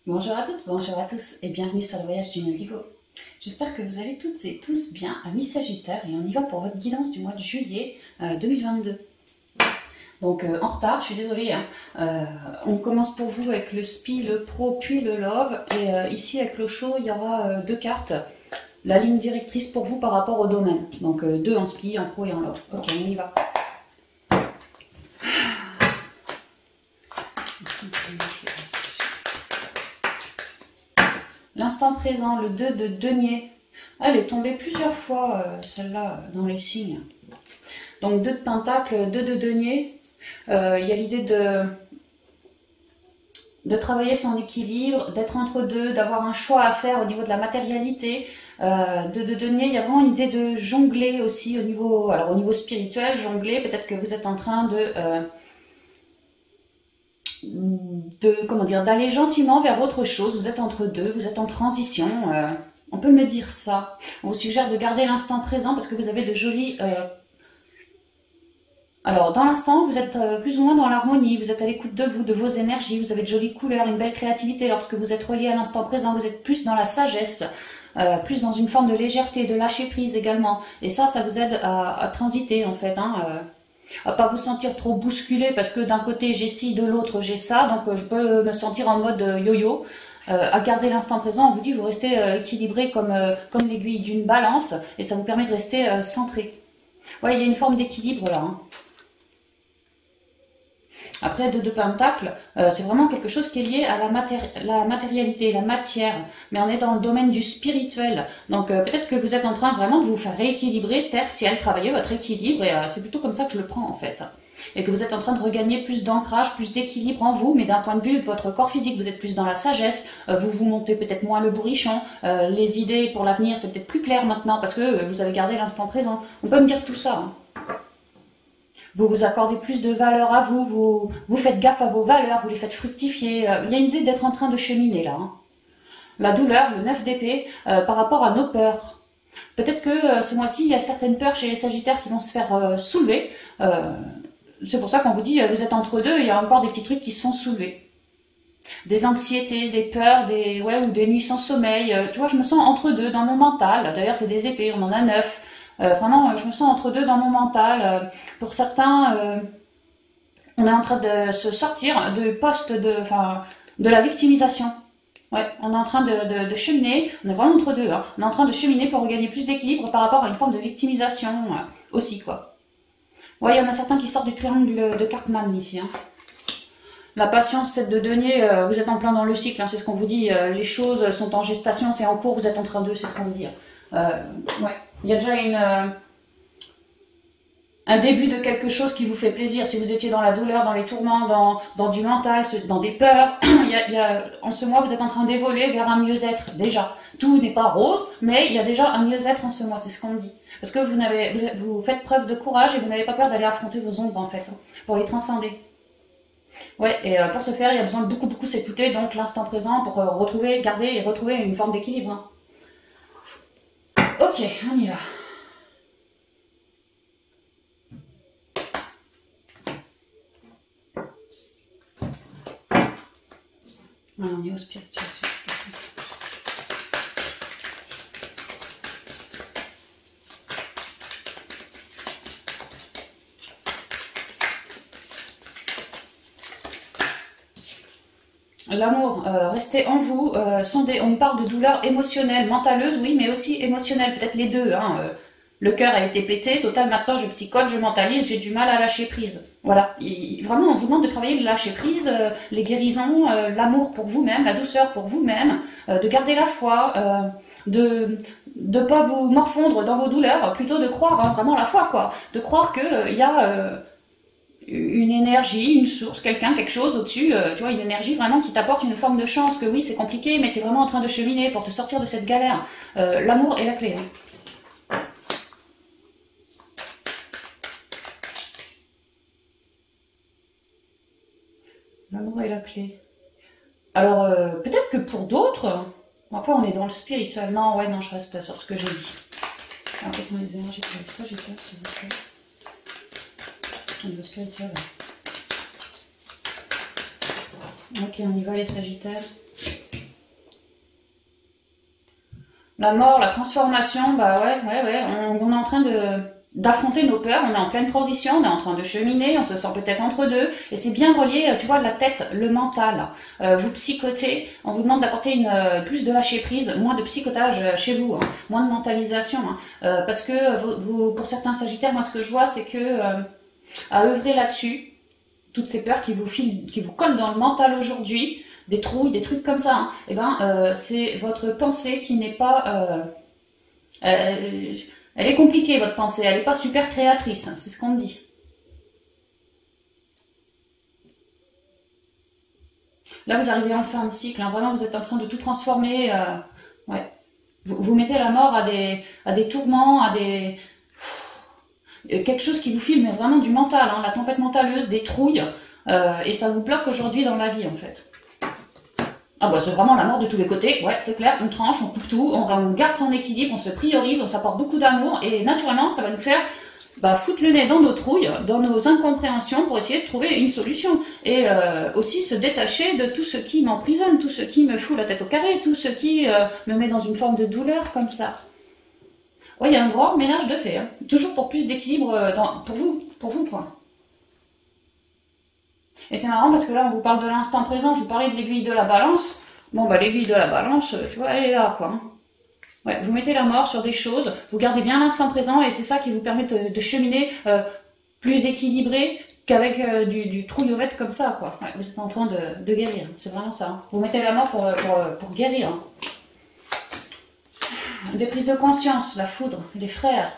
Bonjour à toutes, bonjour à tous et bienvenue sur le voyage du Navigo. J'espère que vous allez toutes et tous bien, amis Sagittaires, et on y va pour votre guidance du mois de juillet 2022. Donc en retard, je suis désolée, hein. On commence pour vous avec le Spi, le Pro, puis le Love, et ici avec le Show, il y aura deux cartes, la ligne directrice pour vous par rapport au domaine. Donc deux en Spi, en Pro et en Love. Ok, on y va. L'instant présent, le 2 de denier. Elle est tombée plusieurs fois, celle-là, dans les signes. Donc 2 de pentacle, 2 de denier. Il y a l'idée de travailler son équilibre, d'être entre deux, d'avoir un choix à faire au niveau de la matérialité. 2 de denier, il y a vraiment une idée de jongler aussi au niveau spirituel, jongler. Peut-être que vous êtes en train comment dire, d'aller gentiment vers autre chose. Vous êtes entre deux, vous êtes en transition. On peut me dire ça. On vous suggère de garder l'instant présent parce que vous avez de jolis... Alors, dans l'instant, vous êtes plus ou moins dans l'harmonie, vous êtes à l'écoute de vous, de vos énergies, vous avez de jolies couleurs, une belle créativité. Lorsque vous êtes relié à l'instant présent, vous êtes plus dans la sagesse, plus dans une forme de légèreté, de lâcher prise également. Et ça vous aide à transiter en fait, hein, à pas vous sentir trop bousculé parce que d'un côté j'ai ci, de l'autre j'ai ça, donc je peux me sentir en mode yo-yo. À garder l'instant présent, on vous dit vous restez équilibré comme l'aiguille d'une balance et ça vous permet de rester centré. Ouais, il y a une forme d'équilibre là, hein. Après, 2 de pentacle, c'est vraiment quelque chose qui est lié à la matérialité, la matière. Mais on est dans le domaine du spirituel. Donc peut-être que vous êtes en train vraiment de vous faire rééquilibrer, terre, ciel, travailler votre équilibre. Et c'est plutôt comme ça que je le prends en fait. Et que vous êtes en train de regagner plus d'ancrage, plus d'équilibre en vous. Mais d'un point de vue de votre corps physique, vous êtes plus dans la sagesse. Vous vous montez peut-être moins le bourrichon. Les idées pour l'avenir, c'est peut-être plus clair maintenant parce que vous avez gardé l'instant présent. On peut me dire tout ça, hein. Vous vous accordez plus de valeur à vous, vous faites gaffe à vos valeurs, vous les faites fructifier. Il y a une idée d'être en train de cheminer là, hein. La douleur, le 9 d'épée, par rapport à nos peurs. Peut-être que ce mois-ci, il y a certaines peurs chez les Sagittaires qui vont se faire soulever. C'est pour ça qu'on vous dit, vous êtes entre deux, il y a encore des petits trucs qui se sont soulevés. Des anxiétés, des peurs, ou des nuits sans sommeil. Tu vois, je me sens entre deux dans mon mental. D'ailleurs, c'est des épées, on en a 9. Vraiment, je me sens entre deux dans mon mental. Pour certains, on est en train de se sortir du poste de la victimisation. Ouais, on est en train de cheminer, on est vraiment entre deux, hein. On est en train de cheminer pour regagner plus d'équilibre par rapport à une forme de victimisation aussi, quoi. Ouais, il y en a certains qui sortent du triangle de Cartman ici, hein. La patience, 7 de denier, vous êtes en plein dans le cycle, hein, c'est ce qu'on vous dit. Les choses sont en gestation, c'est en cours, vous êtes en train de, c'est ce qu'on vous dit. Ouais, il y a déjà un début de quelque chose qui vous fait plaisir. Si vous étiez dans la douleur, dans les tourments, dans du mental, dans des peurs, en ce mois, vous êtes en train d'évoluer vers un mieux-être, déjà. Tout n'est pas rose, mais il y a déjà un mieux-être en ce mois, c'est ce qu'on dit. Parce que vous faites preuve de courage et vous n'avez pas peur d'aller affronter vos ombres, en fait, hein, pour les transcender. Ouais, et pour ce faire, il y a besoin de beaucoup s'écouter, donc l'instant présent, pour garder et retrouver une forme d'équilibre, hein. Ok, on y va. Alors, on est au spirituel. L'amour, restez en vous. On parle de douleur émotionnelle, mentaleuse, oui, mais aussi émotionnelle, peut-être les deux, hein. Le cœur a été pété, total, maintenant je psychote, je mentalise, j'ai du mal à lâcher prise. Voilà, vraiment on vous demande de travailler le lâcher prise, les guérisons, l'amour pour vous-même, la douceur pour vous-même, de garder la foi, de ne pas vous morfondre dans vos douleurs, plutôt de croire, hein, vraiment la foi, quoi. De croire qu'il y a une énergie, une source, quelqu'un, quelque chose au-dessus, tu vois, une énergie vraiment qui t'apporte une forme de chance, que oui c'est compliqué, mais tu es vraiment en train de cheminer pour te sortir de cette galère. L'amour est la clé, hein. L'amour est la clé. Alors, peut-être que pour d'autres, enfin, on est dans le spirituel. Non, ouais, non, je reste sur ce que j'ai dit. Alors, quelles sont les énergies pour ça? J'ai peur, s'il vous plaît. On est dans le spirituel. Ok, on y va, les Sagittaires. La mort, la transformation, bah ouais, on est en train d'affronter nos peurs, on est en pleine transition, on est en train de cheminer, on se sent peut-être entre deux, et c'est bien relié, tu vois, la tête, le mental. Vous psychotez, on vous demande d'apporter plus de lâcher prise, moins de psychotage chez vous, hein, moins de mentalisation, hein, parce que pour certains sagittaires, moi ce que je vois, c'est que à œuvrer là-dessus, toutes ces peurs qui vous collent dans le mental aujourd'hui, des trouilles, des trucs comme ça, hein, et ben c'est votre pensée qui n'est pas elle est compliquée, votre pensée, elle n'est pas super créatrice, hein, c'est ce qu'on dit. Là, vous arrivez en fin de cycle, hein, vraiment, vous êtes en train de tout transformer. Ouais. Vous mettez la mort à des tourments, à des... quelque chose qui vous file, mais vraiment du mental, hein, la tempête mentaleuse, des trouilles, et ça vous bloque aujourd'hui dans la vie, en fait. Ah bah c'est vraiment la mort de tous les côtés, ouais c'est clair, on tranche, on coupe tout, on garde son équilibre, on se priorise, on s'apporte beaucoup d'amour et naturellement ça va nous faire foutre le nez dans nos trouilles, dans nos incompréhensions pour essayer de trouver une solution et aussi se détacher de tout ce qui m'emprisonne, tout ce qui me fout la tête au carré, tout ce qui me met dans une forme de douleur comme ça. Ouais, il y a un grand ménage de fait, hein. Toujours pour plus d'équilibre pour vous quoi. Et c'est marrant parce que là, on vous parle de l'instant présent, je vous parlais de l'aiguille de la balance. Bon, bah l'aiguille de la balance, tu vois, elle est là, quoi. Ouais, vous mettez la mort sur des choses, vous gardez bien l'instant présent et c'est ça qui vous permet de cheminer plus équilibré qu'avec du trouilleuvette comme ça, quoi. Ouais, vous êtes en train de guérir, c'est vraiment ça. Hein. Vous mettez la mort pour guérir. Hein. Des prises de conscience, la foudre, les frères.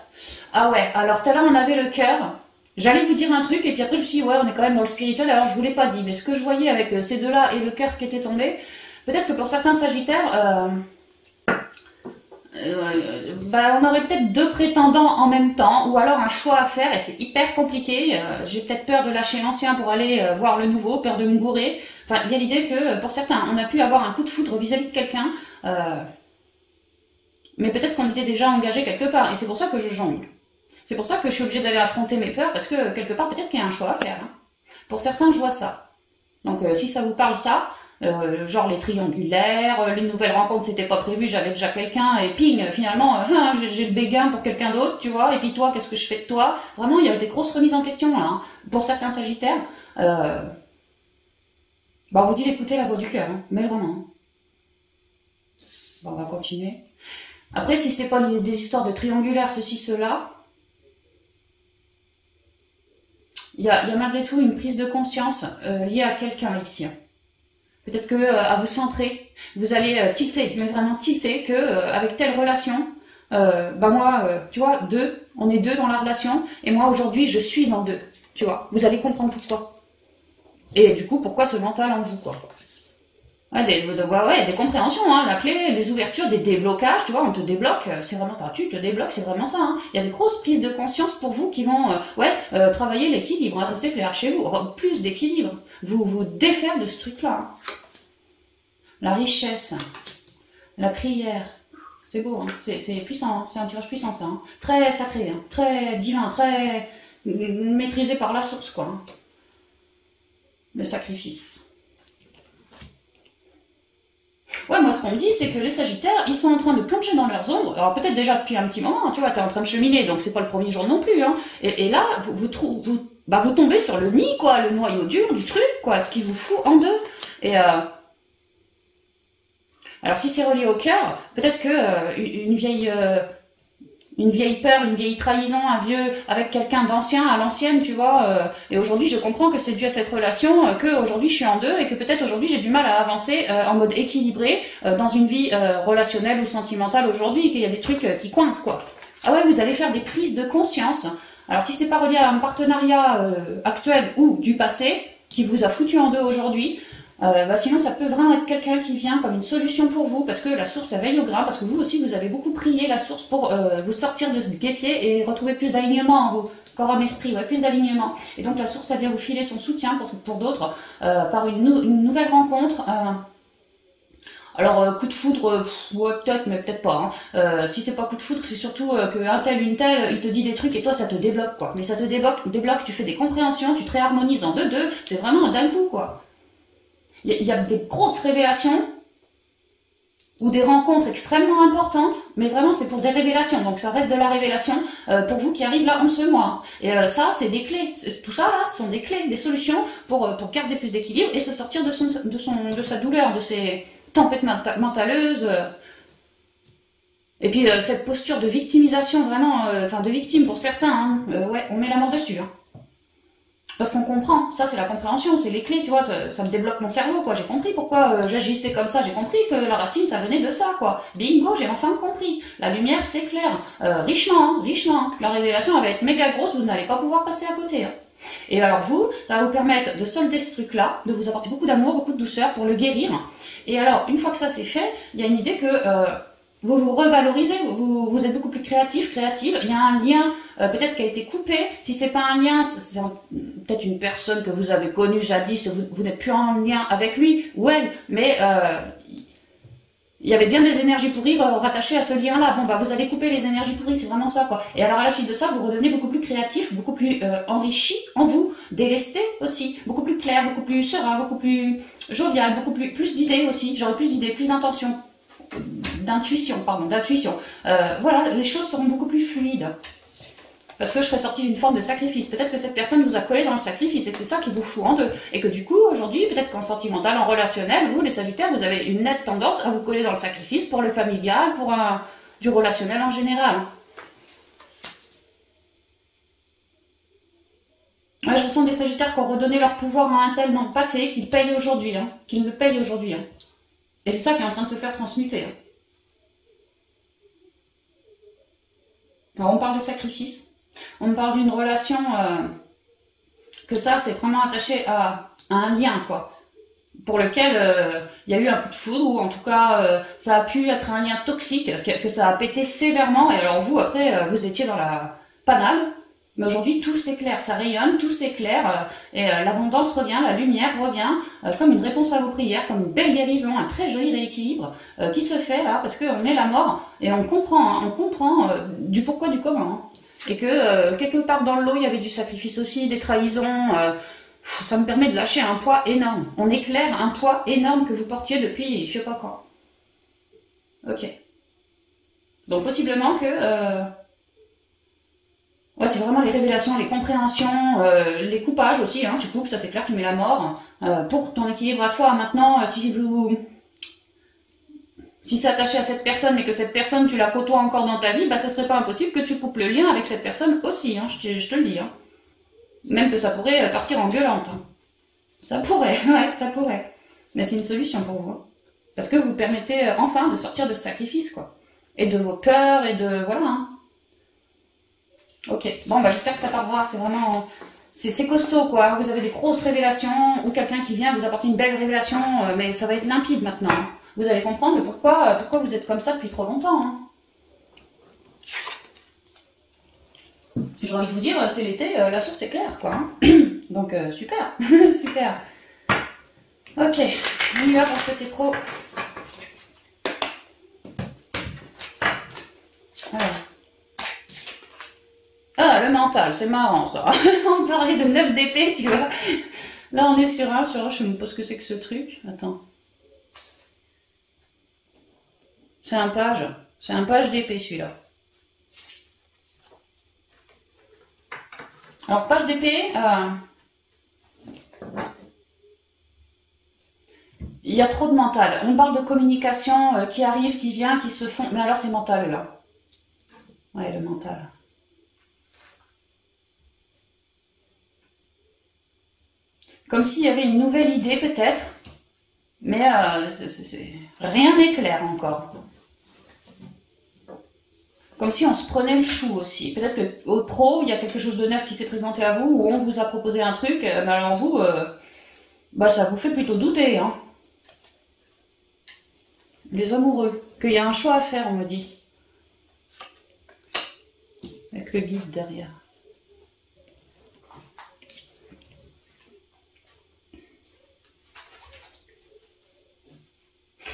Ah ouais, alors tout à l'heure, on avait le cœur. J'allais vous dire un truc et puis après je me suis dit ouais on est quand même dans le spirituel alors je vous l'ai pas dit mais ce que je voyais avec ces deux-là et le cœur qui était tombé, peut-être que pour certains sagittaires on aurait peut-être deux prétendants en même temps ou alors un choix à faire et c'est hyper compliqué. J'ai peut-être peur de lâcher l'ancien pour aller voir le nouveau, peur de me gourer. Enfin il y a l'idée que pour certains on a pu avoir un coup de foudre vis-à-vis de quelqu'un mais peut-être qu'on était déjà engagé quelque part et c'est pour ça que je jongle. C'est pour ça que je suis obligée d'aller affronter mes peurs, parce que quelque part, peut-être qu'il y a un choix à faire. Hein. Pour certains, je vois ça. Donc, si ça vous parle ça, genre les triangulaires, les nouvelles rencontres, c'était pas prévu, j'avais déjà quelqu'un, et ping, finalement, j'ai le béguin pour quelqu'un d'autre, tu vois, et puis toi, qu'est-ce que je fais de toi? Vraiment, il y a des grosses remises en question, là. Hein. Pour certains sagittaires, on vous dit d'écouter la voix du cœur, hein, mais vraiment. Bon, on va continuer. Après, si c'est pas des histoires de triangulaires, ceci, cela... Il y a malgré tout une prise de conscience liée à quelqu'un ici. Peut-être que à vous centrer, vous allez tilter, mais vraiment tilter que avec telle relation, moi, tu vois, on est deux dans la relation, et moi aujourd'hui je suis en deux, tu vois. Vous allez comprendre pourquoi. Et du coup, pourquoi ce mental en vous, quoi. Ouais, des compréhensions, hein, la clé, les ouvertures, des déblocages, tu vois, on te débloque, c'est vraiment, tu te débloques, c'est vraiment ça, hein. Il y a des grosses prises de conscience pour vous qui vont, travailler l'équilibre, hein, ça c'est clair, chez vous, plus d'équilibre, vous défaire de ce truc-là. Hein. La richesse, la prière, c'est beau, hein. C'est puissant, c'est un tirage puissant ça, hein. Très sacré, hein. Très divin, très maîtrisé par la source, quoi. Hein. Le sacrifice. Ouais, moi ce qu'on me dit, c'est que les sagittaires, ils sont en train de plonger dans leurs ombres, alors peut-être déjà depuis un petit moment, hein, tu vois, t'es en train de cheminer, donc c'est pas le premier jour non plus, hein, et là, vous tombez sur le nid, quoi, le noyau dur du truc, quoi, ce qui vous fout en deux, et alors si c'est relié au cœur, peut-être que une vieille peur, une vieille trahison, un vieux avec quelqu'un d'ancien à l'ancienne, tu vois. Et aujourd'hui, je comprends que c'est dû à cette relation, que aujourd'hui je suis en deux et que peut-être aujourd'hui j'ai du mal à avancer en mode équilibré dans une vie relationnelle ou sentimentale aujourd'hui, qu'il y a des trucs qui coincent, quoi. Ah ouais, vous allez faire des prises de conscience. Alors si c'est pas relié à un partenariat actuel ou du passé qui vous a foutu en deux aujourd'hui, sinon ça peut vraiment être quelqu'un qui vient comme une solution pour vous parce que la source elle veille au grain, parce que vous aussi vous avez beaucoup prié la source pour vous sortir de ce guettier et retrouver plus d'alignement en vous, corps, âme, esprit, ouais, plus d'alignement. Et donc la source elle vient vous filer son soutien pour d'autres par une nouvelle rencontre. Alors coup de foudre, ouais, peut-être, mais peut-être pas. Hein. Si c'est pas coup de foudre, c'est surtout qu'un tel, une telle, il te dit des trucs et toi ça te débloque, quoi. Mais ça te débloque, tu fais des compréhensions, tu te réharmonises en deux, c'est vraiment d'un coup, quoi. Il y a des grosses révélations ou des rencontres extrêmement importantes, mais vraiment c'est pour des révélations, donc ça reste de la révélation pour vous qui arrive là en ce mois. Et ça, c'est des clés. Tout ça là, ce sont des clés, des solutions pour garder plus d'équilibre et se sortir de sa douleur, de ses tempêtes mentaleuses. Et puis cette posture de victimisation, vraiment, enfin de victime pour certains, hein, ouais, on met la mort dessus. Hein. Parce qu'on comprend, ça c'est la compréhension, c'est les clés, tu vois, ça me débloque mon cerveau, quoi. J'ai compris pourquoi j'agissais comme ça, j'ai compris que la racine ça venait de ça, quoi. Bingo, j'ai enfin compris. La lumière c'est clair, richement, richement. La révélation elle va être méga grosse, vous n'allez pas pouvoir passer à côté. Hein. Et alors vous, ça va vous permettre de solder ce truc-là, de vous apporter beaucoup d'amour, beaucoup de douceur pour le guérir. Et alors, une fois que ça c'est fait, il y a une idée que vous vous revalorisez, vous êtes beaucoup plus créatif, créative. Il y a un lien peut-être qui a été coupé. Si c'est pas un lien, c'est peut-être une personne que vous avez connue jadis, vous n'êtes plus en lien avec lui ou elle, mais il y avait bien des énergies pourries rattachées à ce lien-là. Bon, bah vous allez couper les énergies pourries, c'est vraiment ça, quoi. Et alors à la suite de ça, vous redevenez beaucoup plus créatif, beaucoup plus enrichi en vous, délesté aussi, beaucoup plus clair, beaucoup plus serein, beaucoup plus jovial, beaucoup plus d'idées aussi. J'aurai plus d'idées, plus d'intention. D'intuition. Voilà, les choses seront beaucoup plus fluides. Parce que je serai sortie d'une forme de sacrifice. Peut-être que cette personne vous a collé dans le sacrifice et que c'est ça qui vous fout en deux. Et que du coup, aujourd'hui, peut-être qu'en sentimental, en relationnel, vous, les Sagittaires, vous avez une nette tendance à vous coller dans le sacrifice pour le familial, pour du relationnel en général. Ouais, je ressens des Sagittaires qui ont redonné leur pouvoir à un tel dans le passé, qu'ils payent aujourd'hui, hein, qu'ils le payent aujourd'hui. Hein. Et c'est ça qui est en train de se faire transmuter. Hein. Alors on parle de sacrifice, on parle d'une relation que ça c'est vraiment attaché à un lien quoi, pour lequel il y a eu un coup de foudre ou en tout cas ça a pu être un lien toxique, que ça a pété sévèrement et alors vous après vous étiez dans la panade. Mais aujourd'hui, tout s'éclaire, ça rayonne, tout s'éclaire, et l'abondance revient, la lumière revient, comme une réponse à vos prières, comme une belle guérison, un très joli rééquilibre qui se fait là, parce qu'on est la mort, et on comprend du pourquoi, du comment. Hein, et que quelque part dans le lot, il y avait du sacrifice aussi, des trahisons, ça me permet de lâcher un poids énorme. On éclaire un poids énorme que vous portiez depuis je sais pas quand. Ok. Donc possiblement que... ouais, c'est vraiment les révélations, les compréhensions, les coupages aussi, hein, tu coupes, ça c'est clair, tu mets la mort, pour ton équilibre à toi. Maintenant, si c'est attaché à cette personne, mais que cette personne, tu la côtoies encore dans ta vie, bah ça serait pas impossible que tu coupes le lien avec cette personne aussi, hein, je te le dis. Hein. Même que ça pourrait partir en violente. Hein. Ça pourrait, ouais, ça pourrait. Mais c'est une solution pour vous. Hein. Parce que vous permettez enfin de sortir de ce sacrifice, quoi. Et de vos cœurs, et de... voilà, hein. Ok, bon bah j'espère que ça part voir, c'est vraiment... C'est costaud quoi, vous avez des grosses révélations, ou quelqu'un qui vient vous apporter une belle révélation, mais ça va être limpide maintenant. Hein. Vous allez comprendre pourquoi vous êtes comme ça depuis trop longtemps. Hein. J'ai envie de vous dire, c'est l'été, la source est claire quoi. Hein. Donc super, super. Ok, on y va pour ce côté pro. Alors. Ah, le mental, c'est marrant ça. On parlait de 9 d'épée, tu vois. Là, on est sur un, je me pose ce que c'est que ce truc. Attends. C'est un page. C'est un page d'épée, celui-là. Alors, page d'épée, il y a trop de mental. On parle de communication qui arrive, qui vient, qui se font... Mais alors, c'est mental, là. Ouais, le mental. Comme s'il y avait une nouvelle idée peut-être, mais rien n'est clair encore. Comme si on se prenait le chou aussi. Peut-être qu'au pro, il y a quelque chose de neuf qui s'est présenté à vous, ou on vous a proposé un truc, mais alors vous, bah, ça vous fait plutôt douter. Hein. Les amoureux, qu'il y a un choix à faire, on me dit. Avec le guide derrière.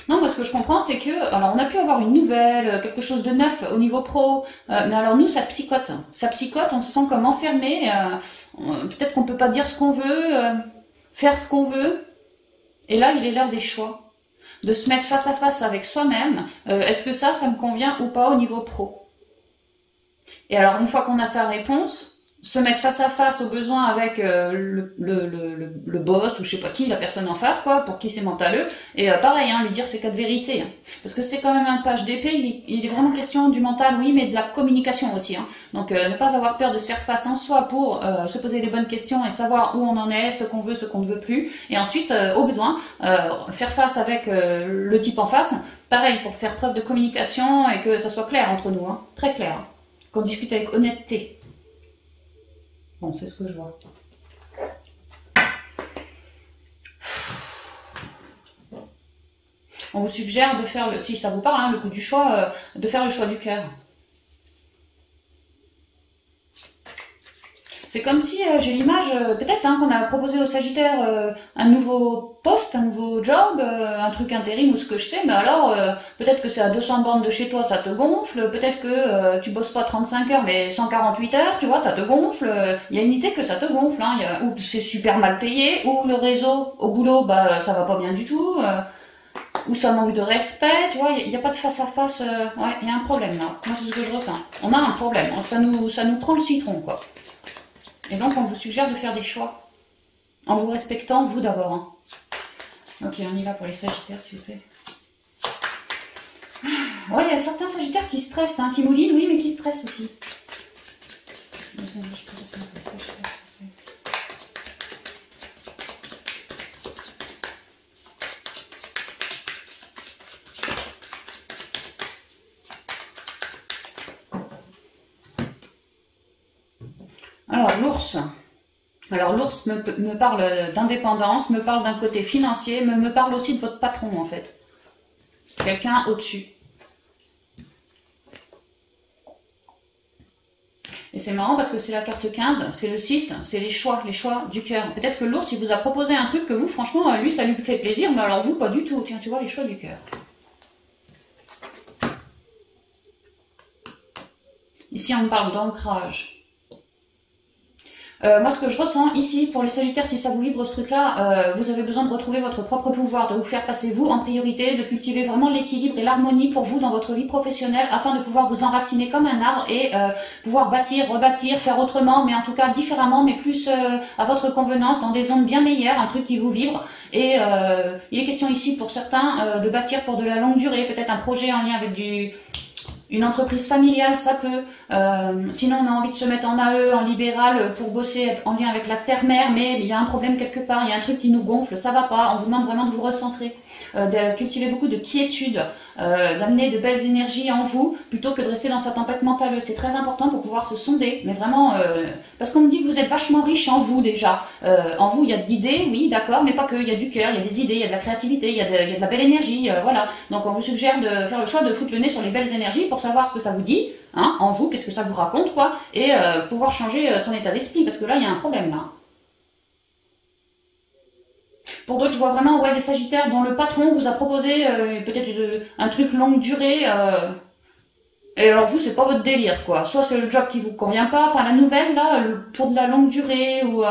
Non, moi ce que je comprends, c'est que, alors on a pu avoir une nouvelle, quelque chose de neuf au niveau pro, mais alors nous, ça psychote. Ça psychote, on se sent comme enfermé, peut-être qu'on peut pas dire ce qu'on veut, faire ce qu'on veut, et là, il est l'heure des choix. de se mettre face à face avec soi-même. Est-ce que ça me convient ou pas au niveau pro? Et alors, une fois qu'on a sa réponse, se mettre face à face aux besoins avec le boss ou je sais pas qui, la personne en face, quoi, pour qui c'est mentaleux. Et pareil, hein, lui dire ses quatre vérités. Hein. Parce que c'est quand même un page d'épée, il est vraiment question du mental, oui, mais de la communication aussi. Hein. Donc ne pas avoir peur de se faire face en soi pour se poser les bonnes questions et savoir où on en est, ce qu'on veut, ce qu'on ne veut plus. Et ensuite, au besoin, faire face avec le type en face. Pareil, pour faire preuve de communication et que ça soit clair entre nous, hein, très clair. Hein. Qu'on discute avec honnêteté. Bon, c'est ce que je vois. On vous suggère de faire, si ça vous parle, hein, le coup du choix, de faire le choix du cœur. C'est comme si, j'ai l'image, peut-être hein, qu'on a proposé au Sagittaire un nouveau poste, un nouveau job, un truc intérim ou ce que je sais, mais alors peut-être que c'est à 200 bandes de chez toi, ça te gonfle, peut-être que tu bosses pas 35 heures mais 148 heures, tu vois, ça te gonfle, il y a une idée que ça te gonfle, hein, ou c'est super mal payé, ou le réseau au boulot, bah ça va pas bien du tout, ou ça manque de respect, tu vois, il n'y a pas de face à face, ouais, il y a un problème là, moi c'est ce que je ressens, on a un problème, ça nous prend le citron quoi. Et donc, on vous suggère de faire des choix. En vous respectant, vous d'abord. Hein. Ok, on y va pour les Sagittaires, s'il vous plaît. Ouais, il y a certains Sagittaires qui stressent, hein, qui moulinent, oui, mais qui stressent aussi. Alors, l'ours. Alors, l'ours me parle d'indépendance, me parle d'un côté financier, mais me parle aussi de votre patron, en fait. Quelqu'un au-dessus. Et c'est marrant parce que c'est la carte 15, c'est le 6, c'est les choix du cœur. Peut-être que l'ours, il vous a proposé un truc que vous, franchement, lui, ça lui fait plaisir, mais alors vous, pas du tout. Tiens, tu vois, les choix du cœur. Ici, on me parle d'ancrage. Moi, ce que je ressens ici, pour les Sagittaires, si ça vous vibre ce truc-là, vous avez besoin de retrouver votre propre pouvoir, de vous faire passer vous en priorité, de cultiver vraiment l'équilibre et l'harmonie pour vous dans votre vie professionnelle, afin de pouvoir vous enraciner comme un arbre et pouvoir bâtir, rebâtir, faire autrement, mais en tout cas différemment, mais plus à votre convenance, dans des zones bien meilleures, un truc qui vous vibre. Et il est question ici pour certains de bâtir pour de la longue durée, peut-être un projet en lien avec une entreprise familiale, ça peut. Sinon, on a envie de se mettre en AE, en libéral, pour bosser en lien avec la terre-mère, mais il y a un problème quelque part, il y a un truc qui nous gonfle, ça va pas. On vous demande vraiment de vous recentrer, de cultiver beaucoup de quiétude, d'amener de belles énergies en vous, plutôt que de rester dans sa tempête mentale. C'est très important pour pouvoir se sonder, mais vraiment, parce qu'on me dit que vous êtes vachement riche en vous déjà. En vous, il y a de l'idée, oui, d'accord, mais pas que, il y a du cœur, il y a des idées, il y a de la créativité, il y a de la belle énergie, voilà. Donc on vous suggère de faire le choix de foutre le nez sur les belles énergies pour savoir ce que ça vous dit, hein, en vous, qu'est-ce que ça vous raconte, quoi, et pouvoir changer son état d'esprit, parce que là, il y a un problème, là. Pour d'autres, je vois vraiment ouais, des Sagittaires dont le patron vous a proposé peut-être un truc longue durée, et alors vous, c'est pas votre délire, quoi. Soit c'est le job qui vous convient pas, enfin la nouvelle, là, pour de la longue durée, ou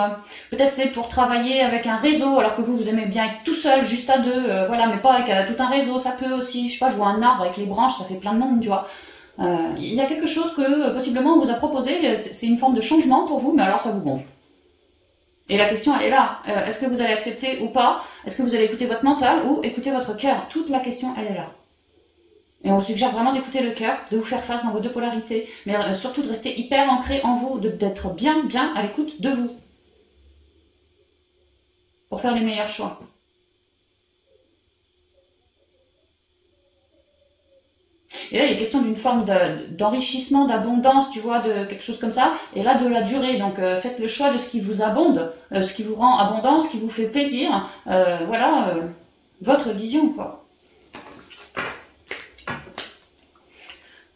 peut-être c'est pour travailler avec un réseau, alors que vous aimez bien être tout seul, juste à deux, voilà, mais pas avec tout un réseau, ça peut aussi, je sais pas, je vois un arbre avec les branches, ça fait plein de monde, tu vois. Il y a quelque chose que, possiblement, on vous a proposé, c'est une forme de changement pour vous, mais alors ça vous gonfle. Et la question, elle est là. Est-ce que vous allez accepter ou pas? Est-ce que vous allez écouter votre mental ou écouter votre cœur? Toute la question, elle est là. Et on vous suggère vraiment d'écouter le cœur, de vous faire face dans vos deux polarités, mais surtout de rester hyper ancré en vous, d'être bien à l'écoute de vous. Pour faire les meilleurs choix. Et là, il est question d'une forme d'enrichissement, d'abondance, tu vois, de quelque chose comme ça. Et là, de la durée. Donc, faites le choix de ce qui vous abonde, ce qui vous rend abondant, ce qui vous fait plaisir. Voilà, votre vision, quoi.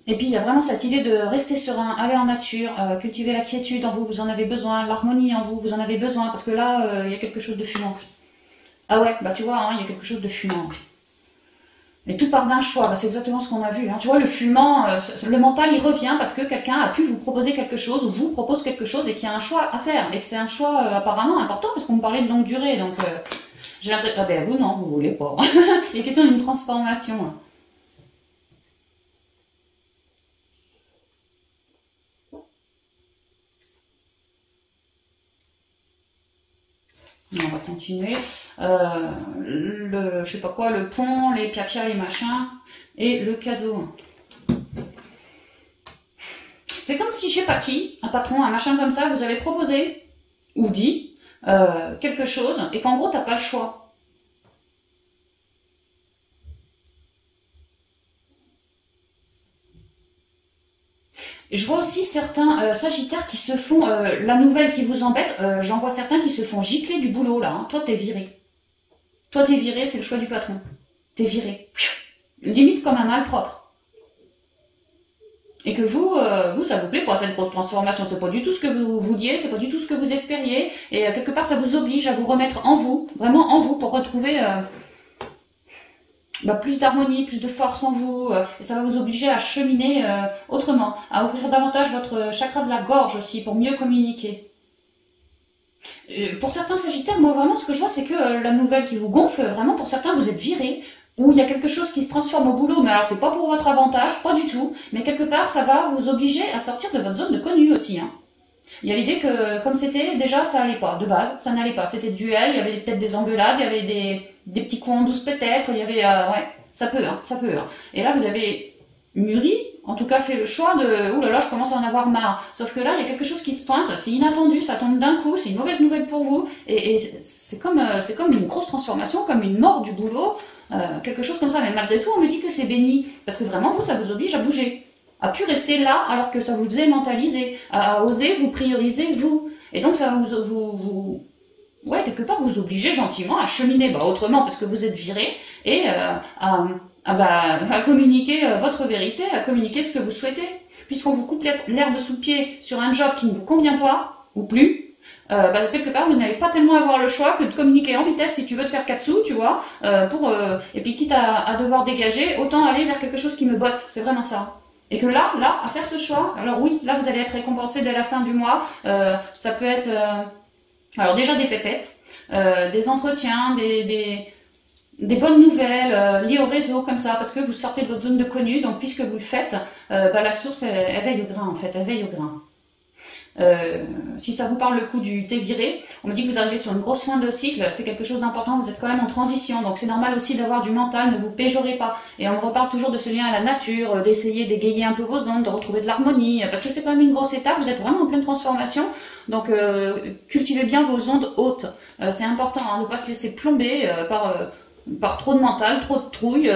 Et puis, il y a vraiment cette idée de rester serein, aller en nature, cultiver la quiétude en vous, vous en avez besoin, l'harmonie en vous, vous en avez besoin. Parce que là, il y a quelque chose de fumant. Ah ouais, bah tu vois, hein, il y a quelque chose de fumant. Et tout part d'un choix, bah, c'est exactement ce qu'on a vu. Hein. Tu vois, le fumant, le mental, il revient parce que quelqu'un a pu vous proposer quelque chose ou vous propose quelque chose et qu'il y a un choix à faire. Et que c'est un choix apparemment important parce qu'on me parlait de longue durée. Donc, J'ai l'impression... Ah ben vous non, vous voulez pas. Il est question d'une transformation. Là. On va continuer. Je sais pas quoi, le pont, les pierres, les machins, et le cadeau. C'est comme si, je sais pas qui, un patron, un machin comme ça, vous avez proposé, ou dit, quelque chose, et qu'en gros, t'as pas le choix. Je vois aussi certains sagittaires qui se font, la nouvelle qui vous embête, j'en vois certains qui se font gicler du boulot, là. Hein. Toi, t'es viré. Toi, t'es viré, c'est le choix du patron. T'es viré. Limite comme un malpropre. Et que vous, ça vous plaît pas, cette grosse transformation. C'est pas du tout ce que vous vouliez, c'est pas du tout ce que vous espériez. Et quelque part, ça vous oblige à vous remettre en vous, vraiment en vous, pour retrouver plus d'harmonie, plus de force en vous. Et ça va vous obliger à cheminer autrement, à ouvrir davantage votre chakra de la gorge aussi, pour mieux communiquer. Pour certains sagittaires, moi vraiment, ce que je vois, c'est que la nouvelle qui vous gonfle, vraiment, pour certains, vous êtes viré. Ou il y a quelque chose qui se transforme au boulot, mais alors c'est pas pour votre avantage, pas du tout, mais quelque part ça va vous obliger à sortir de votre zone de connu aussi. Hein. Il y a l'idée que comme c'était, déjà ça allait pas, de base, ça n'allait pas, c'était duel, il y avait peut-être des engueulades, il y avait des petits coups en douce peut-être, il y avait, ouais, ça peut. Hein. Et là vous avez mûri, en tout cas fait le choix de, oulala, je commence à en avoir marre. Sauf que là, il y a quelque chose qui se pointe, c'est inattendu, ça tombe d'un coup, c'est une mauvaise nouvelle pour vous, et c'est comme une grosse transformation, comme une mort du boulot, quelque chose comme ça. Mais malgré tout, on me dit que c'est béni, parce que vraiment, vous, ça vous oblige à bouger, à plus rester là, alors que ça vous faisait mentaliser, à oser vous prioriser, vous. Et donc, ça ouais, quelque part, vous obligez gentiment à cheminer autrement, parce que vous êtes viré, et à communiquer votre vérité, à communiquer ce que vous souhaitez. Puisqu'on vous coupe l'herbe sous le pied sur un job qui ne vous convient pas, ou plus, quelque part, vous n'allez pas tellement avoir le choix que de communiquer en vitesse si tu veux te faire 4 sous, tu vois, et puis quitte à devoir dégager, autant aller vers quelque chose qui me botte, c'est vraiment ça. Et que là, à faire ce choix, alors oui, là vous allez être récompensé dès la fin du mois, ça peut être, alors déjà des pépettes, des entretiens, des bonnes nouvelles liées au réseau comme ça, parce que vous sortez de votre zone de connu, donc puisque vous le faites, la source elle veille au grain en fait, elle veille au grain. Si ça vous parle le coup du thé viré, on me dit que vous arrivez sur une grosse fin de cycle, c'est quelque chose d'important, vous êtes quand même en transition, donc c'est normal aussi d'avoir du mental, ne vous péjorez pas. Et on me reparle toujours de ce lien à la nature, d'essayer d'égayer un peu vos ondes, de retrouver de l'harmonie, parce que c'est quand même une grosse étape, vous êtes vraiment en pleine transformation, donc cultivez bien vos ondes hautes. C'est important hein, de ne pas se laisser plomber par trop de mental, trop de trouille,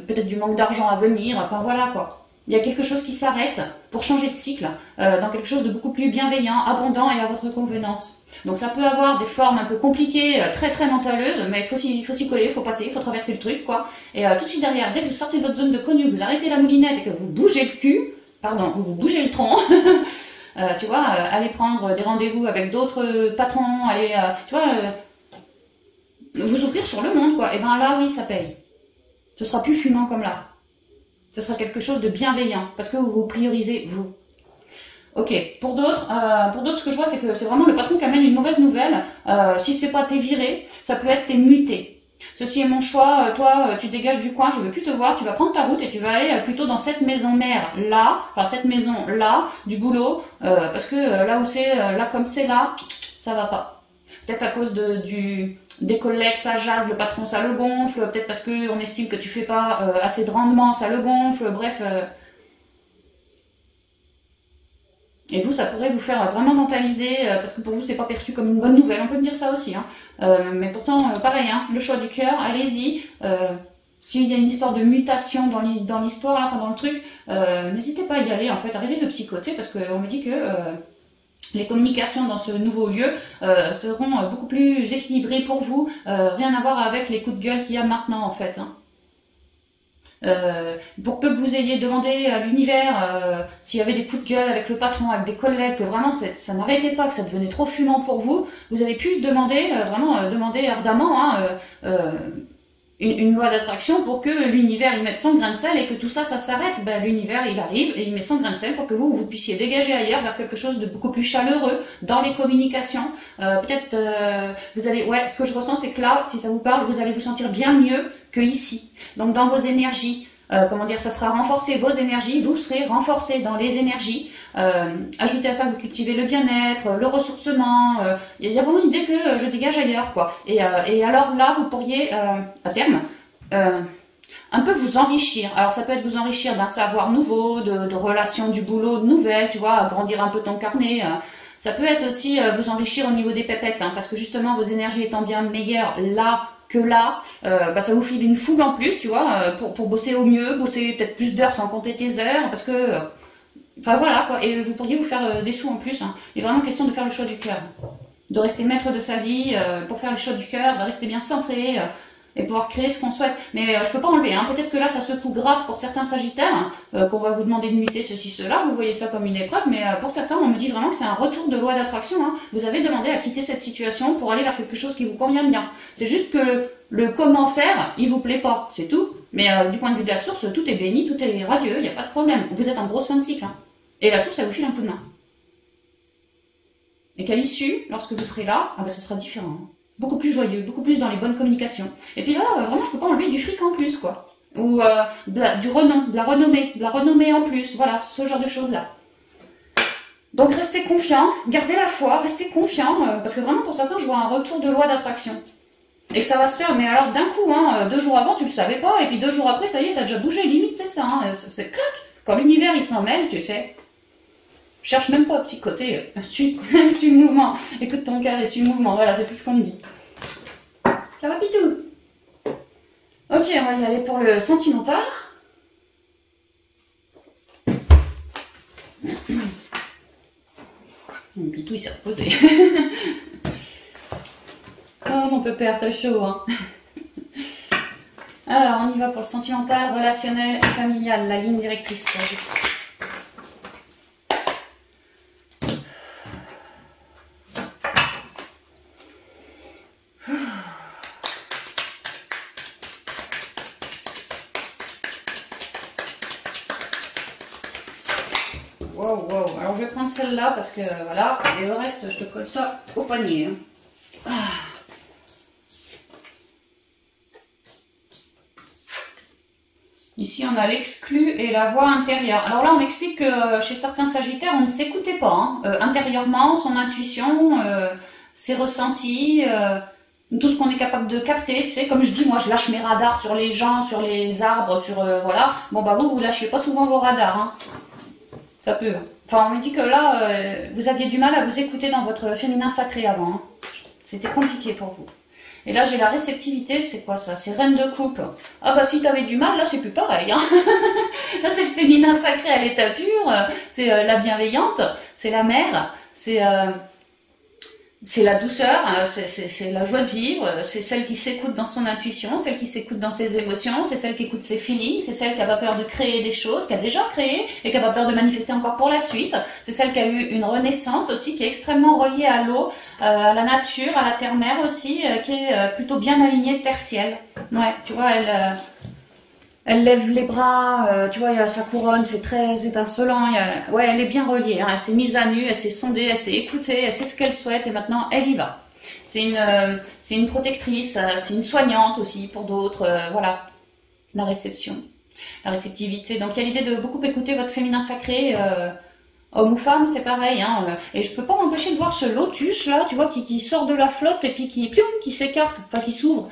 peut-être du manque d'argent à venir, enfin voilà quoi. Il y a quelque chose qui s'arrête pour changer de cycle dans quelque chose de beaucoup plus bienveillant, abondant et à votre convenance. Donc ça peut avoir des formes un peu compliquées, très très mentaleuses, mais il faut s'y coller, il faut passer, il faut traverser le truc quoi. Et tout de suite derrière, dès que vous sortez de votre zone de connu, vous arrêtez la moulinette et que vous bougez le cul, pardon, vous bougez le tronc, tu vois, aller prendre des rendez-vous avec d'autres patrons, aller, tu vois, vous ouvrir sur le monde quoi. Et ben là oui, ça paye. Ce sera plus fumant comme là. Ce sera quelque chose de bienveillant, parce que vous priorisez vous. Ok, pour d'autres, ce que je vois, c'est que c'est vraiment le patron qui amène une mauvaise nouvelle. Si c'est pas t'es viré, ça peut être t'es muté. Ceci est mon choix, toi, tu dégages du coin, je veux plus te voir, tu vas prendre ta route et tu vas aller plutôt dans cette maison mère là, enfin cette maison là, du boulot, parce que là où c'est, là comme c'est là, ça va pas. Peut-être à cause des collègues, ça jase, le patron, ça le gonfle. Peut-être parce qu'on estime que tu fais pas assez de rendement, ça le gonfle. Bref. Et vous, ça pourrait vous faire vraiment mentaliser, parce que pour vous, c'est pas perçu comme une bonne nouvelle. On peut me dire ça aussi. Hein. Mais pourtant, pareil, hein, le choix du cœur, allez-y. S'il y a une histoire de mutation dans l'histoire, là, enfin dans le truc, n'hésitez pas à y aller. En fait, arrêtez de psychoter, parce qu'on me dit que... les communications dans ce nouveau lieu seront beaucoup plus équilibrées pour vous, rien à voir avec les coups de gueule qu'il y a maintenant en fait. Hein. Pour peu que vous ayez demandé à l'univers s'il y avait des coups de gueule avec le patron, avec des collègues, que vraiment ça n'arrêtait pas, que ça devenait trop fumant pour vous, vous avez pu demander, vraiment demander ardemment, hein, une loi d'attraction pour que l'univers il mette son grain de sel et que tout ça, ça s'arrête. Ben, l'univers il arrive et il met son grain de sel pour que vous puissiez dégager ailleurs vers quelque chose de beaucoup plus chaleureux dans les communications. Peut-être vous allez, ouais, ce que je ressens c'est que là, si ça vous parle, vous allez vous sentir bien mieux que ici. Donc dans vos énergies. Comment dire, ça sera renforcé vos énergies, vous serez renforcé dans les énergies. Ajoutez à ça, vous cultivez le bien-être, le ressourcement. Il y a vraiment l'idée que je dégage ailleurs, quoi. Et alors là, vous pourriez, à terme, un peu vous enrichir. Alors ça peut être vous enrichir d'un savoir nouveau, de relations du boulot nouvelles, tu vois, agrandir un peu ton carnet. Ça peut être aussi vous enrichir au niveau des pépettes, hein, parce que justement, vos énergies étant bien meilleures là, que là, bah, ça vous file une fougue en plus, tu vois, pour bosser au mieux, bosser peut-être plus d'heures sans compter tes heures, parce que, enfin voilà, quoi, et vous pourriez vous faire des sous en plus, hein. Il est vraiment question de faire le choix du cœur, de rester maître de sa vie, pour faire le choix du cœur, de rester bien centré, et pouvoir créer ce qu'on souhaite. Mais je peux pas enlever, hein. Peut-être que là ça secoue grave pour certains sagittaires, qu'on va vous demander de muter ceci, cela, vous voyez ça comme une épreuve, mais pour certains on me dit vraiment que c'est un retour de loi d'attraction, hein. Vous avez demandé à quitter cette situation pour aller vers quelque chose qui vous convient bien. C'est juste que le comment faire, il vous plaît pas, c'est tout. Mais du point de vue de la source, tout est béni, tout est radieux, il n'y a pas de problème. Vous êtes en grosse fin de cycle, hein. Et la source, elle vous file un coup de main. Et qu'à l'issue, lorsque vous serez là, ah ben, ce sera différent, hein. Beaucoup plus joyeux, beaucoup plus dans les bonnes communications. Et puis là, vraiment, je peux pas enlever du fric en plus, quoi. Ou du renom, de la renommée en plus. Voilà, ce genre de choses-là. Donc, restez confiant, gardez la foi, restez confiant, parce que vraiment, pour certains, je vois un retour de loi d'attraction. Et que ça va se faire, mais alors d'un coup, hein, 2 jours avant, tu le savais pas, et puis 2 jours après, ça y est, t'as déjà bougé, limite, c'est ça, hein, c'est clac. Quand l'univers, il s'en mêle, tu sais. Cherche même pas à psychoter, suis le mouvement, écoute ton cœur et suis le mouvement, voilà, c'est tout ce qu'on me dit. Ça va, Pitou? Ok, on va y aller pour le sentimental. Pitou, il s'est reposé. Oh, mon pépère, t'as chaud, hein. Alors, on y va pour le sentimental, relationnel et familial, la ligne directrice. Wow, wow. Alors je vais prendre celle-là parce que voilà, et le reste, je te colle ça au poignet. Ah. Ici, on a l'exclu et la voix intérieure. Alors là, on explique que chez certains sagittaires, on ne s'écoutait pas, hein. Intérieurement, son intuition, ses ressentis, tout ce qu'on est capable de capter, tu sais, comme je dis, moi je lâche mes radars sur les gens, sur les arbres, sur voilà. Bon bah vous lâchez pas souvent vos radars, hein. Ça peut. Enfin, on me dit que là, vous aviez du mal à vous écouter dans votre féminin sacré avant, hein. C'était compliqué pour vous. Et là, j'ai la réceptivité, c'est quoi ça? C'est reine de coupe. Ah bah si t'avais du mal, là c'est plus pareil, hein. Là c'est le féminin sacré à l'état pur, c'est la bienveillante, c'est la mère, c'est la douceur, c'est la joie de vivre, c'est celle qui s'écoute dans son intuition, celle qui s'écoute dans ses émotions, c'est celle qui écoute ses feelings, c'est celle qui n'a pas peur de créer des choses, qui a déjà créé et qui n'a pas peur de manifester encore pour la suite. C'est celle qui a eu une renaissance aussi, qui est extrêmement reliée à l'eau, à la nature, à la terre-mère aussi, qui est plutôt bien alignée terre-ciel. Ouais, tu vois, elle lève les bras, tu vois, il y a sa couronne, c'est très étincelant. Ouais, elle est bien reliée, hein. Elle s'est mise à nu, elle s'est sondée, elle s'est écoutée, elle sait ce qu'elle souhaite et maintenant elle y va. C'est une protectrice, c'est une soignante aussi pour d'autres, voilà. La réception, la réceptivité. Donc il y a l'idée de beaucoup écouter votre féminin sacré, homme ou femme, c'est pareil, hein. Et je peux pas m'empêcher de voir ce lotus là, tu vois, qui sort de la flotte et puis qui s'écarte, enfin qui s'ouvre.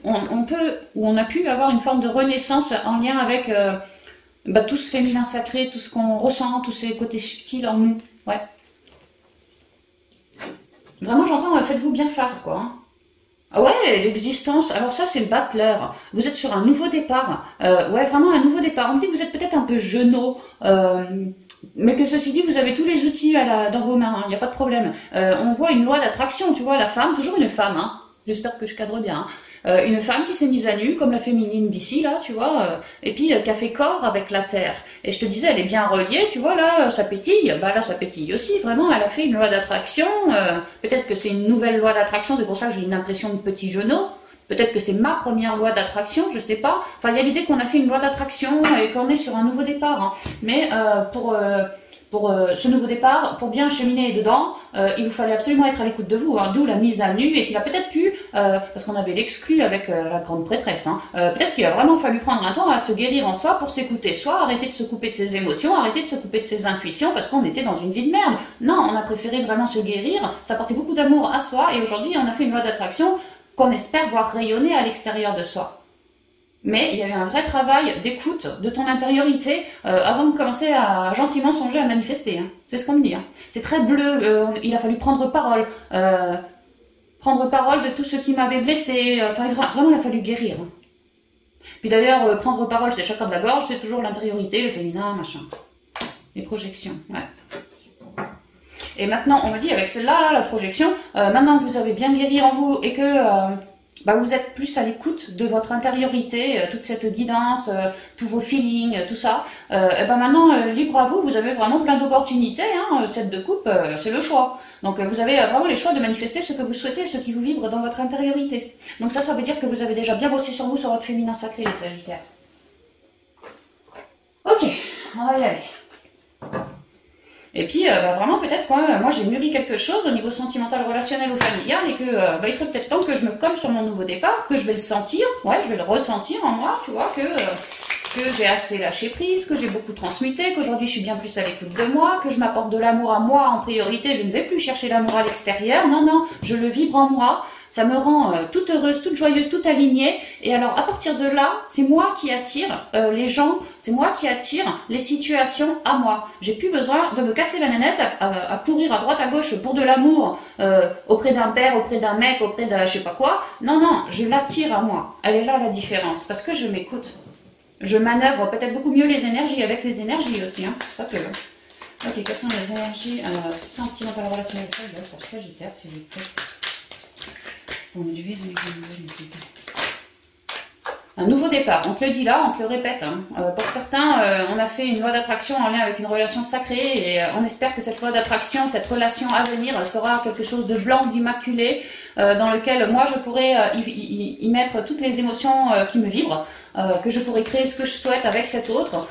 On a pu avoir une forme de renaissance en lien avec tout ce féminin sacré, tout ce qu'on ressent, tous ces côtés subtils en nous. Ouais. Vraiment, j'entends, faites-vous bien face, quoi, hein. Ah ouais, l'existence, alors ça c'est le battleur. Vous êtes sur un nouveau départ. Ouais, vraiment un nouveau départ. On me dit que vous êtes peut-être un peu jeunot, mais que ceci dit, vous avez tous les outils dans vos mains, il n'y a pas de problème. On voit une loi d'attraction, tu vois, la femme, toujours une femme, hein. J'espère que je cadre bien, hein. Une femme qui s'est mise à nu, comme la féminine d'ici, là, tu vois, et puis qui a fait corps avec la terre. Et je te disais, elle est bien reliée, tu vois, là, ça pétille, bah là, ça pétille aussi, vraiment, elle a fait une loi d'attraction, peut-être que c'est une nouvelle loi d'attraction, c'est pour ça que j'ai une impression de petit genou, Peut-être que c'est ma première loi d'attraction, je sais pas. Enfin, il y a l'idée qu'on a fait une loi d'attraction et qu'on est sur un nouveau départ. Hein. Mais pour ce nouveau départ, pour bien cheminer dedans, il vous fallait absolument être à l'écoute de vous, hein, d'où la mise à nu, et qu'il a peut-être pu, parce qu'on avait l'exclu avec la grande prêtresse, hein, peut-être qu'il a vraiment fallu prendre un temps à se guérir en soi pour s'écouter soi, arrêter de se couper de ses émotions, arrêter de se couper de ses intuitions, parce qu'on était dans une vie de merde. Non, on a préféré vraiment se guérir, ça portait beaucoup d'amour à soi, et aujourd'hui on a fait une loi d'attraction qu'on espère voir rayonner à l'extérieur de soi. Mais il y a eu un vrai travail d'écoute de ton intériorité avant de commencer à gentiment songer à manifester. Hein. C'est ce qu'on me dit. Hein. C'est très bleu, il a fallu prendre parole de tout ce qui m'avait blessé. Enfin, vraiment, il a fallu guérir. Hein. Puis d'ailleurs, prendre parole, c'est chakra de la gorge, c'est toujours l'intériorité, le féminin, machin. Les projections, ouais. Et maintenant, on me dit, avec celle-là, la projection, maintenant que vous avez bien guéri en vous et que vous êtes plus à l'écoute de votre intériorité, toute cette guidance, tous vos feelings, tout ça, et maintenant, libre à vous, vous avez vraiment plein d'opportunités, hein, cette de coupe, c'est le choix. Donc vous avez vraiment les choix de manifester ce que vous souhaitez, ce qui vous vibre dans votre intériorité. Donc ça veut dire que vous avez déjà bien bossé sur vous, sur votre féminin sacré, les Sagittaires. Ok, on va y aller. Et puis, vraiment, peut-être que moi, j'ai mûri quelque chose au niveau sentimental, relationnel ou familial, et que il serait peut-être temps que je me colle sur mon nouveau départ, que je vais le sentir, ouais, je vais le ressentir en moi, tu vois, que j'ai assez lâché prise, que j'ai beaucoup transmuté, qu'aujourd'hui, je suis bien plus à l'écoute de moi, que je m'apporte de l'amour à moi en priorité, je ne vais plus chercher l'amour à l'extérieur, non, non, je le vibre en moi, ça me rend toute heureuse, toute joyeuse, toute alignée. Et alors, à partir de là, c'est moi qui attire les gens, c'est moi qui attire les situations à moi. J'ai plus besoin de me casser la nénette à courir à droite à gauche pour de l'amour auprès d'un père, auprès d'un mec, auprès de je sais pas quoi. Non, non, je l'attire à moi. Elle est là la différence, parce que je m'écoute. Je manœuvre peut-être beaucoup mieux les énergies, avec les énergies aussi, hein. C'est pas que... Ok, quelles sont les énergies sentimentales relationnelles pour Sagittaire, s'il vous plaît. Un nouveau départ, on te le dit là, on te le répète. Hein. Pour certains, on a fait une loi d'attraction en lien avec une relation sacrée et on espère que cette loi d'attraction, cette relation à venir sera quelque chose de blanc, d'immaculé, dans lequel moi je pourrais y mettre toutes les émotions qui me vibrent, que je pourrais créer ce que je souhaite avec cet autre.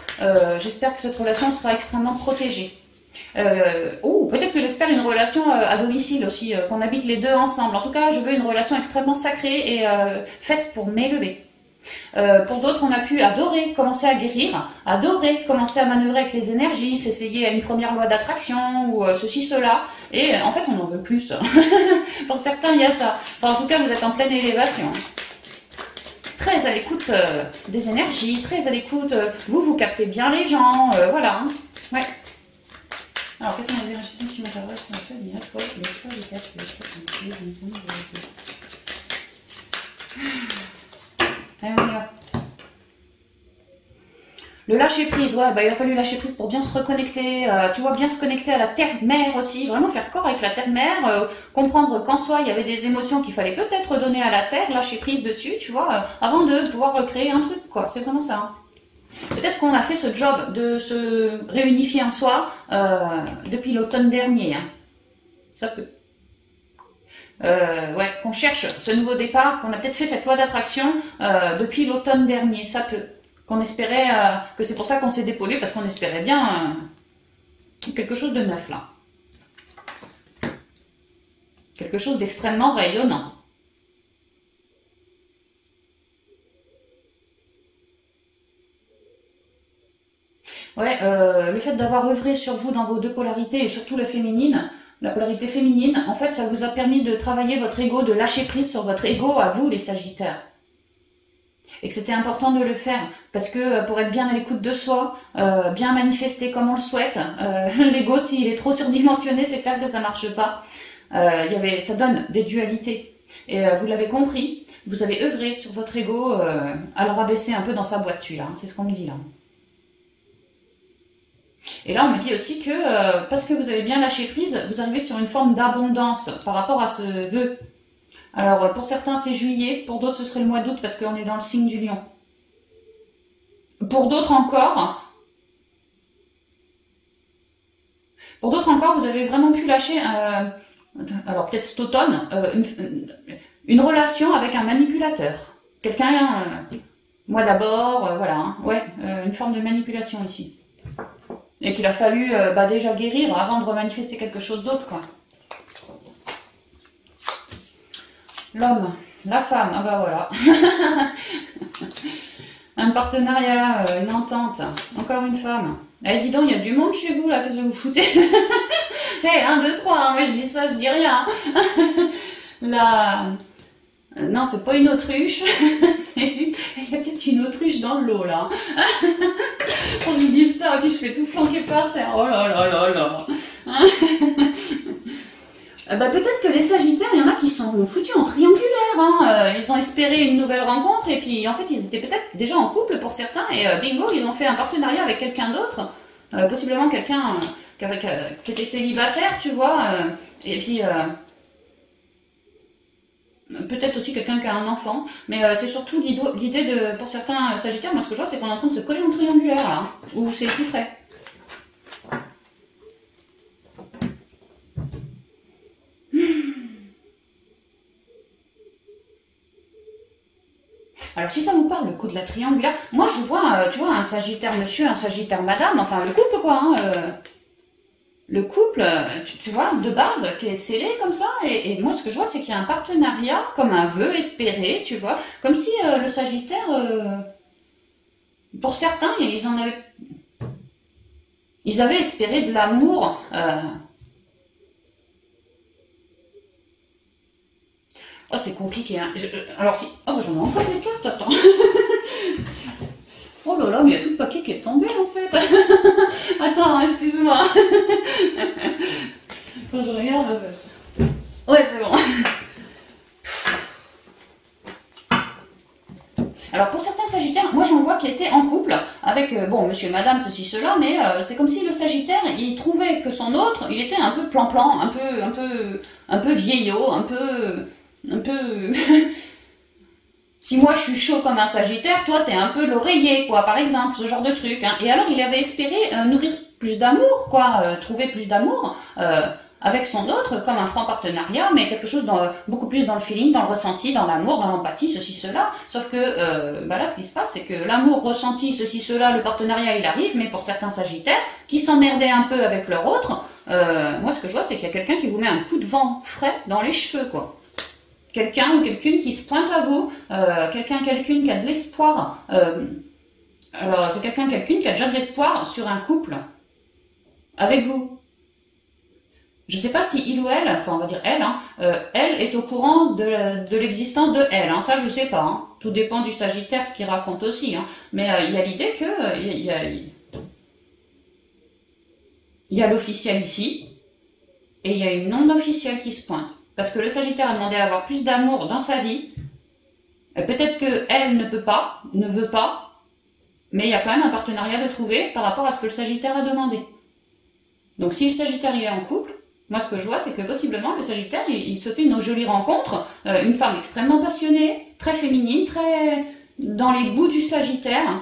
J'espère que cette relation sera extrêmement protégée. Peut-être que j'espère une relation à domicile aussi, qu'on habite les deux ensemble. En tout cas, je veux une relation extrêmement sacrée et faite pour m'élever. Pour d'autres, on a pu adorer commencer à guérir, adorer commencer à manœuvrer avec les énergies, s'essayer à une première loi d'attraction ou ceci, cela. Et en fait, on en veut plus. Pour certains, il y a ça. Enfin, en tout cas, vous êtes en pleine élévation. Très à l'écoute des énergies, très à l'écoute. Vous captez bien les gens, voilà. Hein. Ouais. Alors, quelles sont les énergies sentimentales relationnelles pour les Sagittaires, Allez, on y va. Le lâcher prise, ouais, il a fallu lâcher prise pour bien se reconnecter, tu vois, bien se connecter à la terre-mère aussi, vraiment faire corps avec la terre-mère, comprendre qu'en soi, il y avait des émotions qu'il fallait peut-être donner à la terre, lâcher prise dessus, tu vois, avant de pouvoir recréer un truc, quoi, c'est vraiment ça. Hein. Peut-être qu'on a fait ce job de se réunifier en soi depuis l'automne dernier. Hein. Ça peut. Ouais, qu'on cherche ce nouveau départ, qu'on a peut-être fait cette loi d'attraction depuis l'automne dernier. Ça peut. Qu'on espérait, que c'est pour ça qu'on s'est dépaulé, parce qu'on espérait bien quelque chose de neuf là. Quelque chose d'extrêmement rayonnant. Ouais, le fait d'avoir œuvré sur vous dans vos deux polarités, et surtout la féminine, la polarité féminine, en fait, ça vous a permis de travailler votre ego, de lâcher prise sur votre ego à vous, les Sagittaires. Et que c'était important de le faire, parce que pour être bien à l'écoute de soi, bien manifester comme on le souhaite, l'ego, s'il est trop surdimensionné, c'est clair que ça marche pas. Ça donne des dualités. Et vous l'avez compris, vous avez œuvré sur votre ego à le rabaisser un peu dans sa boîte, celui-là. C'est ce qu'on me dit là. Et là, on me dit aussi que parce que vous avez bien lâché prise, vous arrivez sur une forme d'abondance par rapport à ce vœu. Alors, pour certains, c'est juillet, pour d'autres, ce serait le mois d'août parce qu'on est dans le signe du lion. Pour d'autres encore, vous avez vraiment pu lâcher, alors peut-être cet automne, une relation avec un manipulateur. Quelqu'un, moi d'abord, voilà, hein, ouais, une forme de manipulation ici. Et qu'il a fallu déjà guérir avant de remanifester quelque chose d'autre, quoi. L'homme, la femme, ah bah voilà. Un partenariat, une entente, encore une femme. Eh, dis donc, il y a du monde chez vous, là, qu'est-ce que vous foutez? Eh, 1, 2, 3, hein, moi je dis ça, je dis rien. Là... non, c'est pas une autruche. Il y a peut-être une autruche dans le lot, là. On me dit ça, puis je fais tout flanquer par terre. Oh là là là là. Bah, peut-être que les Sagittaires, il y en a qui sont foutus en triangulaire. Hein. Ils ont espéré une nouvelle rencontre et puis en fait ils étaient peut-être déjà en couple pour certains et bingo, ils ont fait un partenariat avec quelqu'un d'autre. Possiblement quelqu'un qui était célibataire, tu vois. Et puis peut-être aussi quelqu'un qui a un enfant. Mais c'est surtout l'idée de, pour certains Sagittaires, moi ce que je vois c'est qu'on est en train de se coller en triangulaire là. Où c'est tout frais. Alors si ça vous parle, le coup de la triangulaire, moi je vois, tu vois, un Sagittaire monsieur, un Sagittaire madame, enfin le couple quoi, hein, le couple, tu vois, de base, qui est scellé comme ça, et moi ce que je vois c'est qu'il y a un partenariat, comme un vœu espéré, tu vois, comme si le Sagittaire, pour certains, ils avaient espéré de l'amour, oh, c'est compliqué, hein. Alors si... oh, j'en ai encore des cartes, attends. Oh là là, mais il y a tout le paquet qui est tombé, en fait. Attends, excuse-moi. Attends, je regarde. Ouais, c'est bon. Alors, pour certains Sagittaires, moi, j'en vois qui étaient en couple avec, bon, monsieur, madame, ceci, cela, mais c'est comme si le Sagittaire, il trouvait que son autre, il était un peu plan-plan, un peu vieillot, un peu... Si moi je suis chaud comme un Sagittaire, toi t'es un peu l'oreiller, quoi, par exemple, ce genre de truc. Hein. Et alors il avait espéré nourrir plus d'amour, quoi, trouver plus d'amour avec son autre, comme un franc partenariat, mais quelque chose beaucoup plus dans le feeling, dans le ressenti, dans l'amour, dans l'empathie, ceci, cela. Sauf que là, ce qui se passe, c'est que l'amour, ressenti, ceci, cela, le partenariat, il arrive, mais pour certains Sagittaires, qui s'emmerdaient un peu avec leur autre, moi ce que je vois, c'est qu'il y a quelqu'un qui vous met un coup de vent frais dans les cheveux, quoi. Quelqu'un ou quelqu'une qui se pointe à vous, quelqu'une qui a de l'espoir. Alors, c'est quelqu'une qui a déjà de l'espoir sur un couple avec vous. Je ne sais pas si il ou elle, enfin on va dire elle, hein, elle est au courant de l'existence de elle. Hein, ça, je ne sais pas. Hein. Tout dépend du Sagittaire, ce qu'il raconte aussi. Hein. Mais il y a l'idée que il y a l'officiel ici et il y a une non-officielle qui se pointe. Parce que le Sagittaire a demandé à avoir plus d'amour dans sa vie. Peut-être qu'elle ne peut pas, ne veut pas, mais il y a quand même un partenariat de trouver par rapport à ce que le Sagittaire a demandé. Donc si le Sagittaire il est en couple, moi ce que je vois c'est que possiblement le Sagittaire il se fait une jolie rencontre, une femme extrêmement passionnée, très féminine, très dans les goûts du Sagittaire,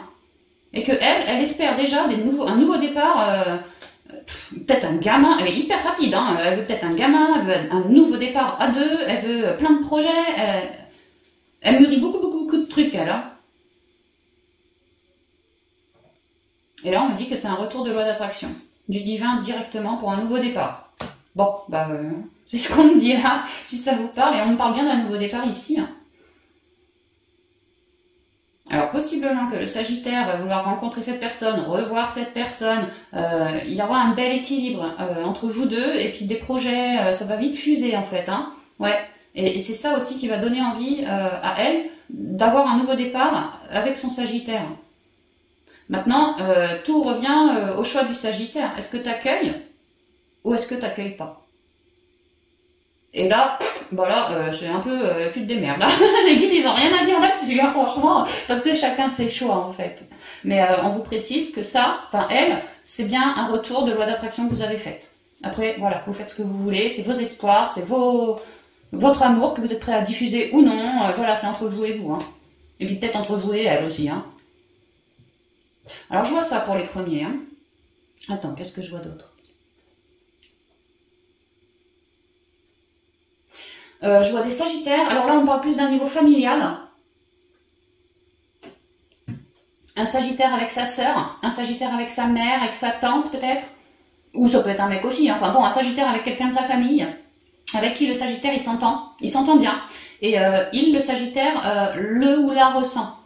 et que elle espère déjà un nouveau départ. Peut-être un gamin, elle est hyper rapide, hein, elle veut peut-être un gamin, elle veut un nouveau départ à deux, elle veut plein de projets, elle mûrit beaucoup de trucs, elle. Hein. Et là, on me dit que c'est un retour de loi d'attraction, du divin directement pour un nouveau départ. Bon, bah, c'est ce qu'on me dit là, si ça vous parle, et on me parle bien d'un nouveau départ ici. Hein. Alors possiblement que le Sagittaire va vouloir rencontrer cette personne, revoir cette personne, il y aura un bel équilibre entre vous deux et puis des projets, ça va vite fuser en fait. Hein. Ouais. Et c'est ça aussi qui va donner envie à elle d'avoir un nouveau départ avec son Sagittaire. Maintenant, tout revient au choix du Sagittaire. Est-ce que tu accueilles ou est-ce que tu n'accueilles pas? Et là, voilà, c'est un peu tu te démerdes. Les guides, ils ont rien à dire là-dessus, hein, franchement, parce que chacun ses choix en fait. Mais on vous précise que ça, enfin elle, c'est bien un retour de loi d'attraction que vous avez faite. Après, voilà, vous faites ce que vous voulez, c'est vos espoirs, c'est votre amour que vous êtes prêt à diffuser ou non. Voilà, c'est entre vous et vous. Hein. Et puis peut-être entre vous et elle aussi. Hein. Alors je vois ça pour les premiers. Hein. Attends, qu'est-ce que je vois d'autre? Je vois des Sagittaires. Alors là, on parle plus d'un niveau familial. Un Sagittaire avec sa sœur, un Sagittaire avec sa mère, avec sa tante peut-être. Ou ça peut être un mec aussi. Enfin bon, un Sagittaire avec quelqu'un de sa famille, avec qui le Sagittaire il s'entend bien. Et le Sagittaire, le ou la ressent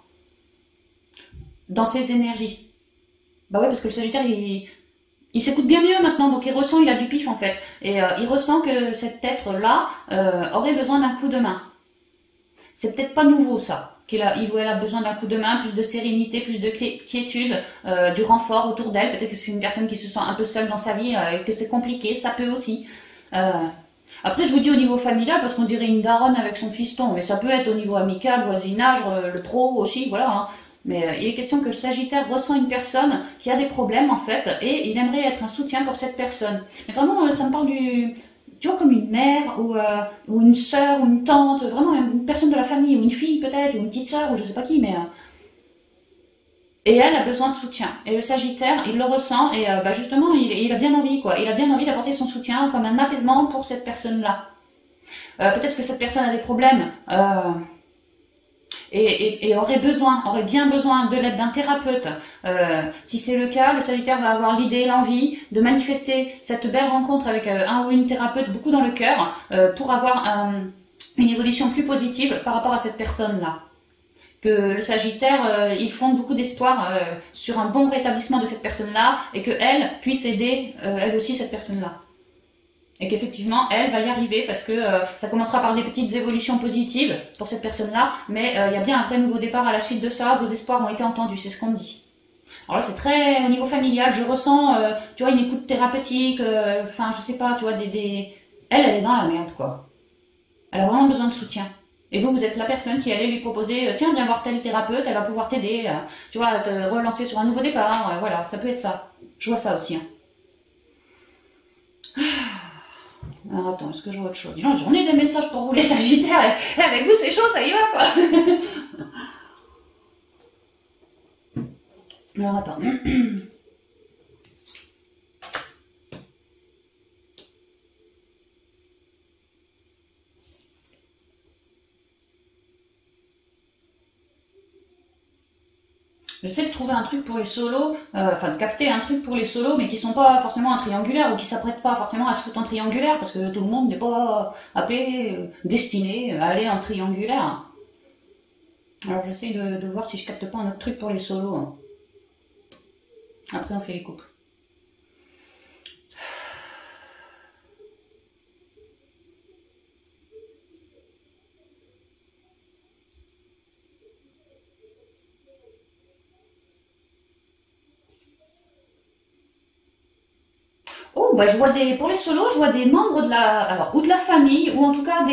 dans ses énergies. Bah ouais, parce que le Sagittaire, il s'écoute bien mieux maintenant, donc il ressent, il a du pif en fait. Et il ressent que cet être-là aurait besoin d'un coup de main. C'est peut-être pas nouveau ça, il ou elle a besoin d'un coup de main, plus de sérénité, plus de quiétude, du renfort autour d'elle. Peut-être que c'est une personne qui se sent un peu seule dans sa vie et que c'est compliqué, ça peut aussi. Après, je vous dis au niveau familial, parce qu'on dirait une daronne avec son fiston, mais ça peut être au niveau amical, voisinage, le pro aussi, voilà. Hein. Mais il est question que le Sagittaire ressent une personne qui a des problèmes en fait, et il aimerait être un soutien pour cette personne. Mais vraiment, ça me parle tu vois, comme une mère, ou une sœur, ou une tante, vraiment une personne de la famille, ou une fille peut-être, ou une petite sœur, ou je sais pas qui, mais... Et elle a besoin de soutien. Et le Sagittaire, il le ressent, et justement, il a bien envie, quoi. Il a bien envie d'apporter son soutien comme un apaisement pour cette personne-là. Peut-être que cette personne a des problèmes, et aurait bien besoin de l'aide d'un thérapeute. Si c'est le cas, le Sagittaire va avoir l'idée, l'envie de manifester cette belle rencontre avec un ou une thérapeute beaucoup dans le cœur pour avoir une évolution plus positive par rapport à cette personne-là. Que le Sagittaire, il fonde beaucoup d'espoir sur un bon rétablissement de cette personne-là et qu'elle puisse aider elle aussi cette personne-là. Et qu'effectivement, elle va y arriver parce que ça commencera par des petites évolutions positives pour cette personne-là, mais il y a bien un vrai nouveau départ à la suite de ça, vos espoirs ont été entendus, c'est ce qu'on me dit. Alors là, c'est très au niveau familial, je ressens, tu vois, une écoute thérapeutique, enfin, je sais pas, tu vois, elle est dans la merde, quoi. Elle a vraiment besoin de soutien. Et vous êtes la personne qui allait lui proposer, tiens, viens voir tel thérapeute, elle va pouvoir t'aider, tu vois, te relancer sur un nouveau départ, voilà, ça peut être ça. Je vois ça aussi. Hein. Alors attends, est-ce que je vois autre chose? J'en ai des messages pour vous les Sagittaires, et avec vous c'est chaud, ça y va quoi. Alors attends. J'essaie de trouver un truc pour les solos, enfin de capter un truc pour les solos, mais qui sont pas forcément un triangulaire ou qui s'apprêtent pas forcément à se foutre en triangulaire, parce que tout le monde n'est pas appelé, destiné à aller en triangulaire. Alors j'essaie de voir si je capte pas un autre truc pour les solos. Hein. Après on fait les couples. Oh, bah, pour les solos, je vois des membres ou de la famille, ou en tout cas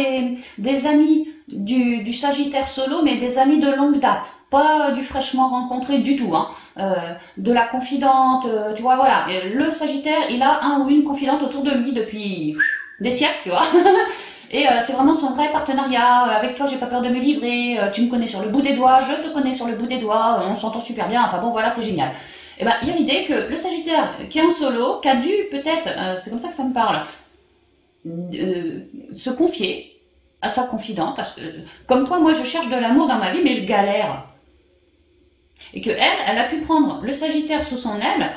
des amis du Sagittaire solo, mais des amis de longue date. Pas du fraîchement rencontré du tout, hein. De la confidente, tu vois, voilà. Et le Sagittaire, il a un ou une confidente autour de lui depuis des siècles, tu vois. Et c'est vraiment son vrai partenariat. Avec toi, j'ai pas peur de me livrer. Tu me connais sur le bout des doigts, je te connais sur le bout des doigts. On s'entend super bien. Enfin bon, voilà, c'est génial. Et ben, il y a l'idée que le Sagittaire qui est en solo, qui a dû peut-être, c'est comme ça que ça me parle, se confier à sa confidente. Comme quoi, moi, je cherche de l'amour dans ma vie, mais je galère. Et que elle a pu prendre le Sagittaire sous son aile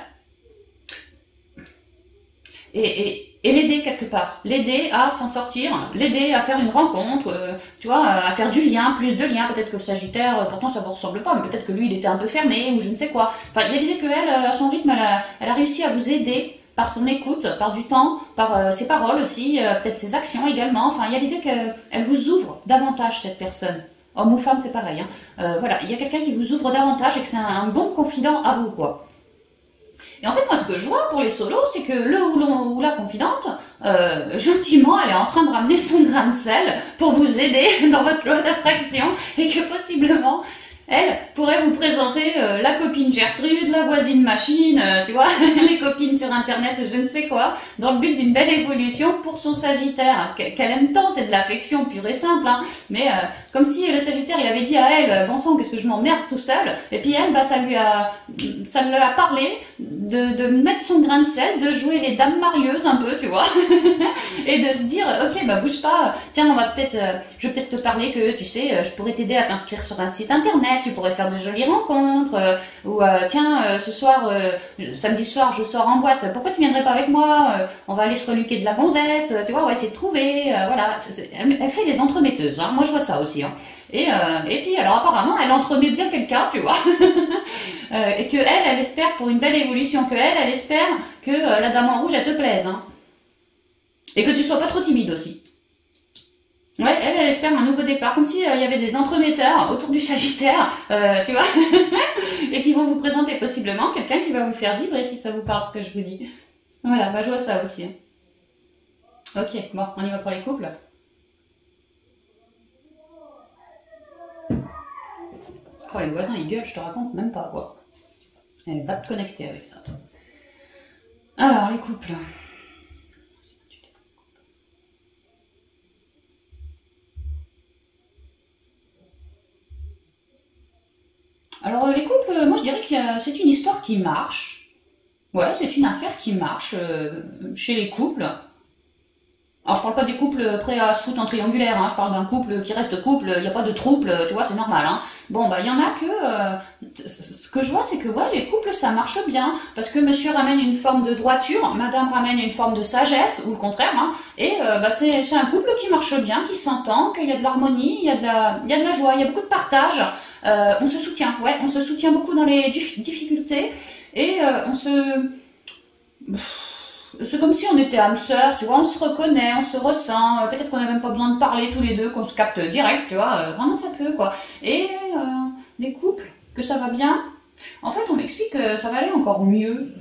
et l'aider quelque part, l'aider à s'en sortir, l'aider à faire une rencontre, tu vois, à faire du lien, plus de lien. Peut-être que le Sagittaire, pourtant ça vous ressemble pas, mais peut-être que lui il était un peu fermé ou je ne sais quoi. Enfin, il y a l'idée qu'elle, à son rythme, elle a réussi à vous aider par son écoute, par du temps, par ses paroles aussi, peut-être ses actions également. Enfin, il y a l'idée qu'elle vous ouvre davantage cette personne. Homme ou femme, c'est pareil. Hein. Voilà, il y a quelqu'un qui vous ouvre davantage et que c'est un bon confident à vous, quoi. Et en fait, moi, ce que je vois pour les solos, c'est que le ou la confidente, gentiment, elle est en train de ramener son grain de sel pour vous aider dans votre loi d'attraction et que possiblement, Elle pourrait vous présenter la copine Gertrude, la voisine machine, tu vois, les copines sur internet, je ne sais quoi, dans le but d'une belle évolution pour son Sagittaire, qu'elle aime tant, c'est de l'affection pure et simple, hein. Mais comme si le Sagittaire il avait dit à elle, bon sang, qu'est-ce que je m'emmerde tout seul, et puis elle, bah ça lui a parlé de mettre son grain de sel, de jouer les dames marieuses un peu, tu vois, et de se dire, ok, bah bouge pas, tiens, je vais peut-être te parler que, tu sais, je pourrais t'aider à t'inscrire sur un site internet, tu pourrais faire de jolies rencontres, ou tiens, ce soir, samedi soir, je sors en boîte, pourquoi tu viendrais pas avec moi, on va aller se reluquer de la gonzesse, tu vois, on va essayer de trouver, voilà, elle fait des entremetteuses, hein. Moi je vois ça aussi, hein. Et puis alors apparemment, elle entremet bien quelqu'un, tu vois, et que elle espère pour une belle évolution, que elle espère que la dame en rouge, elle te plaise, hein. Et que tu sois pas trop timide aussi. Ouais, elle espère un nouveau départ, comme s'il y avait des entremetteurs autour du Sagittaire, tu vois, et qui vont vous présenter possiblement quelqu'un qui va vous faire vibrer si ça vous parle ce que je vous dis. Voilà, bah je vois ça aussi. Ok, bon, on y va pour les couples. Oh, les voisins, ils gueulent, je te raconte même pas, quoi. Elle va te connecter avec ça, toi. Alors, les couples. Alors les couples, moi je dirais que c'est une histoire qui marche. Ouais, c'est une affaire qui marche chez les couples. Alors je parle pas des couples prêts à se foutre en triangulaire, hein. Je parle d'un couple qui reste couple, il n'y a pas de trouble, tu vois, c'est normal, hein. Bon, bah il y en a que, ce que je vois c'est que ouais, les couples ça marche bien, parce que monsieur ramène une forme de droiture, madame ramène une forme de sagesse, ou le contraire, hein. Et bah c'est un couple qui marche bien, qui s'entend, qu'il y a de l'harmonie, il y a de la joie, il y a beaucoup de partage, on se soutient, ouais, on se soutient beaucoup dans les difficultés, et c'est comme si on était âmes sœurs, tu vois, on se reconnaît, on se ressent, peut-être qu'on n'a même pas besoin de parler tous les deux, qu'on se capte direct, tu vois, vraiment ça peut, quoi. Et les couples, que ça va bien, en fait on m'explique que ça va aller encore mieux,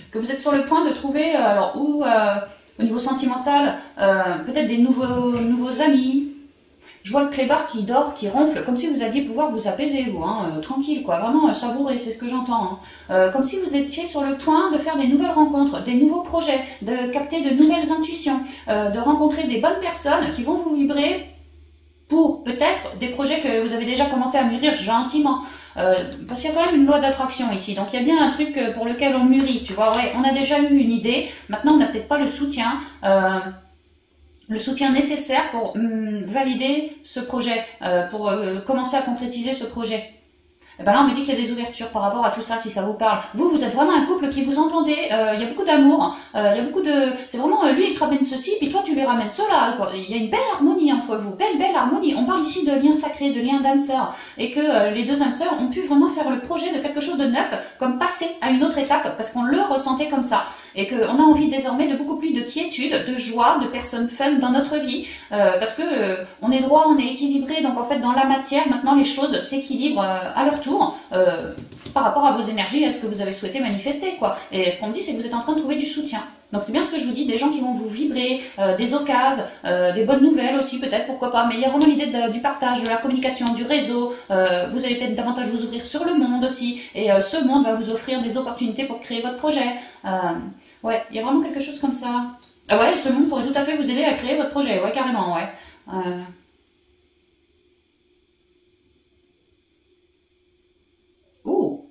que vous êtes sur le point de trouver, alors, au niveau sentimental, peut-être des nouveaux amis. Je vois le clébard qui dort, qui ronfle, comme si vous alliez pouvoir vous apaiser, vous, hein, tranquille, quoi, vraiment savourer, c'est ce que j'entends. Hein. Comme si vous étiez sur le point de faire des nouvelles rencontres, des nouveaux projets, de capter de nouvelles intuitions, de rencontrer des bonnes personnes qui vont vous vibrer pour peut-être des projets que vous avez déjà commencé à mûrir gentiment. Parce qu'il y a quand même une loi d'attraction ici, donc il y a bien un truc pour lequel on mûrit, tu vois, ouais, on a déjà eu une idée, maintenant on n'a peut-être pas le soutien nécessaire pour valider ce projet, pour commencer à concrétiser ce projet. Et ben là, on me dit qu'il y a des ouvertures par rapport à tout ça, si ça vous parle. Vous êtes vraiment un couple qui vous entendez, il y a beaucoup d'amour, il y a beaucoup de... C'est vraiment, lui, il te ramène ceci, puis toi, tu lui ramènes cela, quoi. Il y a une belle harmonie entre vous, belle harmonie. On parle ici de liens sacrés, de liens d'âme sœur, et que les deux âmes sœurs ont pu vraiment faire le projet de quelque chose de neuf, comme passer à une autre étape, parce qu'on le ressentait comme ça. Et qu'on a envie désormais de beaucoup plus de quiétude, de joie, de personnes fun dans notre vie, parce que on est droit, on est équilibré, donc en fait dans la matière, maintenant les choses s'équilibrent à leur tour, par rapport à vos énergies, à ce que vous avez souhaité manifester, quoi. Et ce qu'on me dit, c'est que vous êtes en train de trouver du soutien. Donc c'est bien ce que je vous dis, des gens qui vont vous vibrer, des occasions, des bonnes nouvelles aussi peut-être, pourquoi pas, mais il y a vraiment l'idée du partage, de la communication, du réseau, vous allez peut-être davantage vous ouvrir sur le monde aussi, et ce monde va vous offrir des opportunités pour créer votre projet. Ouais, il y a vraiment quelque chose comme ça. Ah ouais, ce monde pourrait tout à fait vous aider à créer votre projet, ouais, carrément, ouais. Ouh.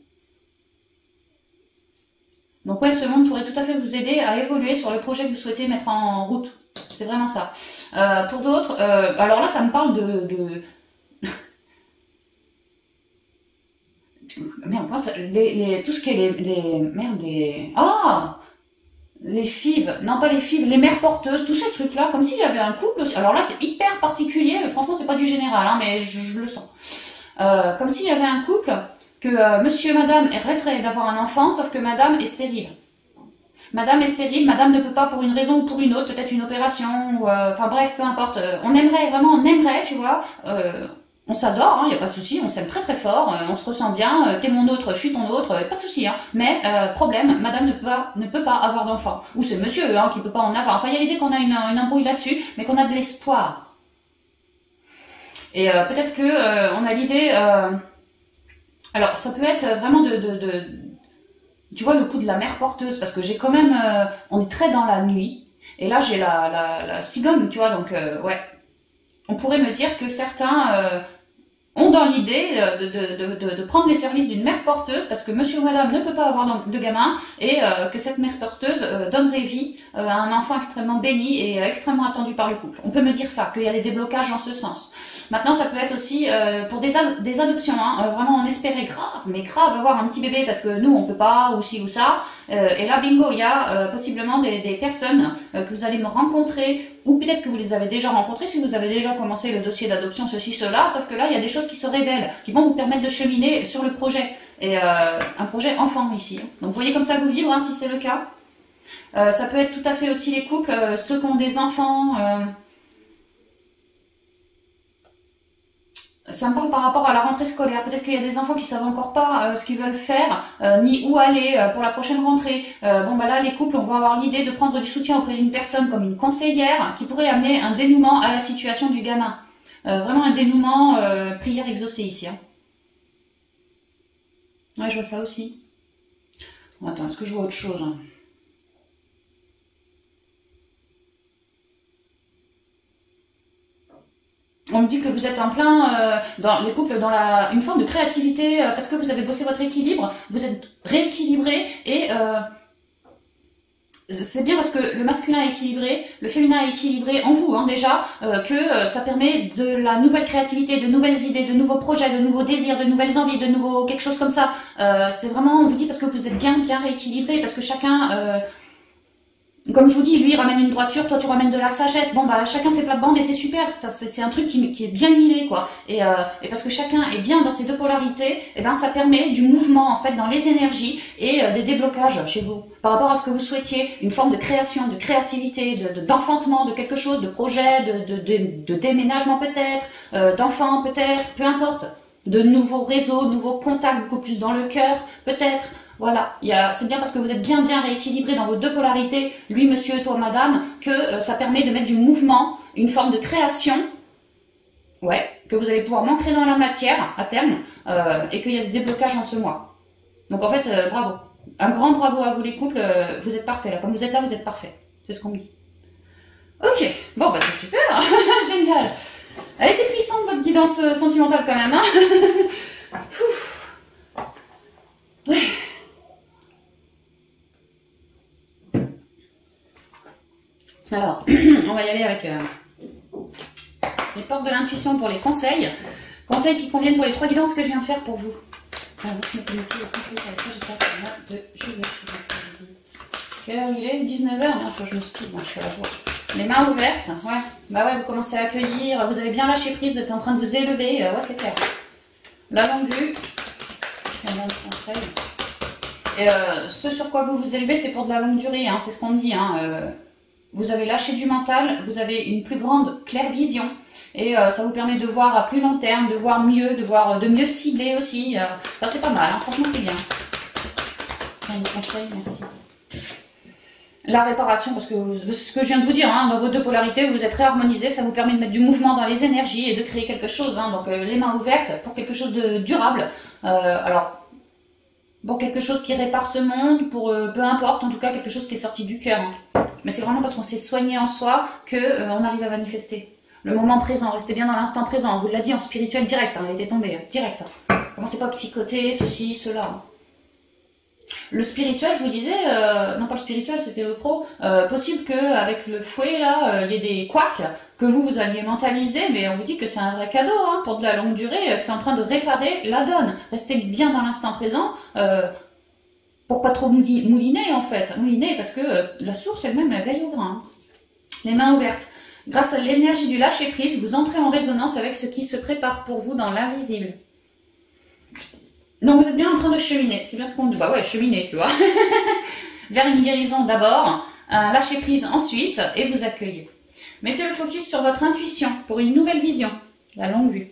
Donc ouais, ce monde pourrait tout à fait vous aider à évoluer sur le projet que vous souhaitez mettre en route. C'est vraiment ça. Pour d'autres, alors là, ça me parle de... Merde, moi, tout ce qui est les fives, non pas les fives, les mères porteuses, tous ces trucs-là, comme si j'avais un couple aussi. Alors là, c'est hyper particulier, franchement, c'est pas du général, hein, mais je le sens. Comme s'il y avait un couple que monsieur et madame rêveraient d'avoir un enfant, sauf que madame est stérile. Madame est stérile, madame ne peut pas pour une raison ou pour une autre, peut-être une opération, ou enfin bref, peu importe. On aimerait, tu vois. On s'adore, il n'y a pas de souci, on s'aime très très fort, on se ressent bien, t'es mon autre, je suis ton autre, pas de souci, hein. Mais problème, madame ne peut pas avoir d'enfant. Ou c'est monsieur qui ne peut pas en avoir. Enfin, il y a l'idée qu'on a une embrouille là-dessus, mais qu'on a de l'espoir. Et peut-être que on a l'idée Alors, ça peut être vraiment tu vois, le coup de la mère porteuse, parce que j'ai quand même, on est très dans la nuit, et là j'ai la cigogne, tu vois, donc ouais. On pourrait me dire que certains ont dans l'idée de prendre les services d'une mère porteuse parce que monsieur ou madame ne peut pas avoir de gamin et que cette mère porteuse donnerait vie à un enfant extrêmement béni et extrêmement attendu par le couple. On peut me dire ça, qu'il y a des déblocages en ce sens. Maintenant, ça peut être aussi pour des adoptions, hein, vraiment on espérait grave, mais grave avoir un petit bébé parce que nous on peut pas, ou ci ou ça. Et là, bingo, il y a possiblement des personnes que vous allez me rencontrer, ou peut-être que vous les avez déjà rencontrées si vous avez déjà commencé le dossier d'adoption, ceci, cela, sauf que là, il y a des choses qui se révèlent, qui vont vous permettre de cheminer sur le projet. Et un projet enfant ici. Donc vous voyez comme ça vous vibre, hein, si c'est le cas. Ça peut être tout à fait aussi les couples, ceux qui ont des enfants. Ça me parle par rapport à la rentrée scolaire. Peut-être qu'il y a des enfants qui savent encore pas ce qu'ils veulent faire, ni où aller pour la prochaine rentrée. Bon bah là, les couples, on va avoir l'idée de prendre du soutien auprès d'une personne comme une conseillère qui pourrait amener un dénouement à la situation du gamin. Vraiment un dénouement, prière exaucée ici. Hein. Ouais, je vois ça aussi. Bon, attends, est-ce que je vois autre chose hein? On me dit que vous êtes en plein dans les couples, dans une forme de créativité, parce que vous avez bossé votre équilibre, vous êtes rééquilibré et c'est bien parce que le masculin est équilibré, le féminin est équilibré en vous hein, déjà, que ça permet de la nouvelle créativité, de nouvelles idées, de nouveaux projets, de nouveaux désirs, de nouvelles envies, de nouveaux quelque chose comme ça. C'est vraiment, on vous dit parce que vous êtes bien rééquilibré, parce que chacun... comme je vous dis, lui il ramène une droiture, toi tu ramènes de la sagesse. Bon bah chacun ses plates-bandes et c'est super. C'est un truc qui est bien huilé quoi. Et parce que chacun est bien dans ces deux polarités, et ben ça permet du mouvement en fait dans les énergies et des déblocages chez vous par rapport à ce que vous souhaitiez, une forme de création, de créativité, d'enfantement de quelque chose, de projet, de déménagement peut-être, d'enfants peut-être, peu importe, de nouveaux réseaux, de nouveaux contacts beaucoup plus dans le cœur peut-être. Voilà, c'est bien parce que vous êtes bien rééquilibré dans vos deux polarités, lui monsieur et toi madame, que ça permet de mettre du mouvement, une forme de création, ouais, que vous allez pouvoir m'ancrer dans la matière à terme, et qu'il y a des déblocages en ce mois. Donc en fait, bravo. Un grand bravo à vous les couples, vous êtes parfaits là, comme vous êtes là, vous êtes parfaits. C'est ce qu'on me dit. Ok, bon bah c'est super, génial. Elle était puissante votre guidance sentimentale quand même, hein. Ouais. Alors, on va y aller avec les portes de l'intuition pour les conseils. Conseils qui conviennent pour les 3 guidances que je viens de faire pour vous. Alors, je vais connecter le conseil pour les Sagittaires de juillet. Quelle heure il est 19h. Merde, je me speed, moi je suis à la voix. Les mains ouvertes, ouais. Bah ouais, vous commencez à accueillir, vous avez bien lâché prise, vous êtes en train de vous élever, ouais, c'est clair. La longue vue. Il y a un conseil. Et ce sur quoi vous vous élevez, c'est pour de la longue durée, hein, c'est ce qu'on dit, hein. Vous avez lâché du mental, vous avez une plus grande claire vision et ça vous permet de voir à plus long terme, de voir mieux, de mieux cibler aussi. Enfin, c'est pas mal, hein, franchement c'est bien. Un conseil, merci. La réparation, parce que ce que je viens de vous dire, hein, dans vos deux polarités, vous êtes réharmonisés, ça vous permet de mettre du mouvement dans les énergies et de créer quelque chose. Hein, donc les mains ouvertes pour quelque chose de durable. Alors, pour quelque chose qui répare ce monde, pour peu importe, en tout cas quelque chose qui est sorti du cœur. Hein. Mais c'est vraiment parce qu'on s'est soigné en soi que on arrive à manifester. Le moment présent, restez bien dans l'instant présent. On vous l'a dit en spirituel direct, hein, elle était tombée, direct. Hein. Commencez pas à psychoter, ceci, cela. Hein. Le spirituel, je vous disais, non pas le spirituel, c'était le pro, possible qu'avec le fouet, là, il y ait des couacs que vous alliez mentaliser, mais on vous dit que c'est un vrai cadeau hein, pour de la longue durée, que c'est en train de réparer la donne. Restez bien dans l'instant présent, pour pas trop mouliner en fait, mouliner parce que la source elle-même elle veille au grain. Hein. Les mains ouvertes. Grâce à l'énergie du lâcher-prise, vous entrez en résonance avec ce qui se prépare pour vous dans l'invisible. Donc vous êtes bien en train de cheminer, c'est bien ce qu'on dit. Bah ouais, cheminer, tu vois. Vers une guérison d'abord, un lâcher-prise ensuite, et vous accueillez. Mettez le focus sur votre intuition pour une nouvelle vision, la longue vue.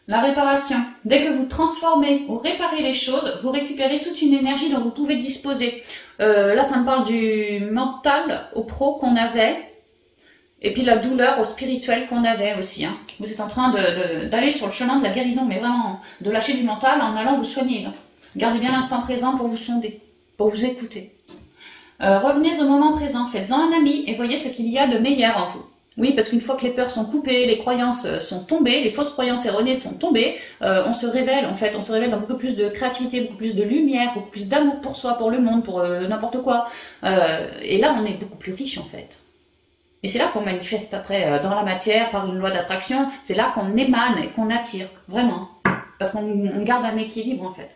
La réparation. Dès que vous transformez ou réparez les choses, vous récupérez toute une énergie dont vous pouvez disposer. Là, ça me parle du mental au pro qu'on avait. Et puis la douleur au spirituel qu'on avait aussi. Hein. Vous êtes en train d'aller sur le chemin de la guérison, mais vraiment de lâcher du mental en allant vous soigner. Là. Gardez bien l'instant présent pour vous sonder, pour vous écouter. Revenez au moment présent, faites-en un ami et voyez ce qu'il y a de meilleur en vous. Oui, parce qu'une fois que les peurs sont coupées, les croyances sont tombées, les fausses croyances erronées sont tombées, on se révèle en fait, on se révèle dans beaucoup plus de créativité, beaucoup plus de lumière, beaucoup plus d'amour pour soi, pour le monde, pour n'importe quoi. Et là, on est beaucoup plus riche en fait. Et c'est là qu'on manifeste après dans la matière par une loi d'attraction, c'est là qu'on émane et qu'on attire, vraiment. Parce qu'on garde un équilibre en fait.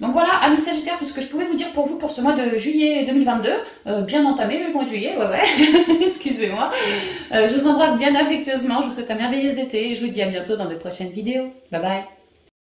Donc voilà, amis Sagittaires, tout ce que je pouvais vous dire pour vous pour ce mois de juillet 2022. Bien entamé le mois de juillet, ouais. Excusez-moi. Je vous embrasse bien affectueusement, je vous souhaite un merveilleux été et je vous dis à bientôt dans de prochaines vidéos. Bye bye.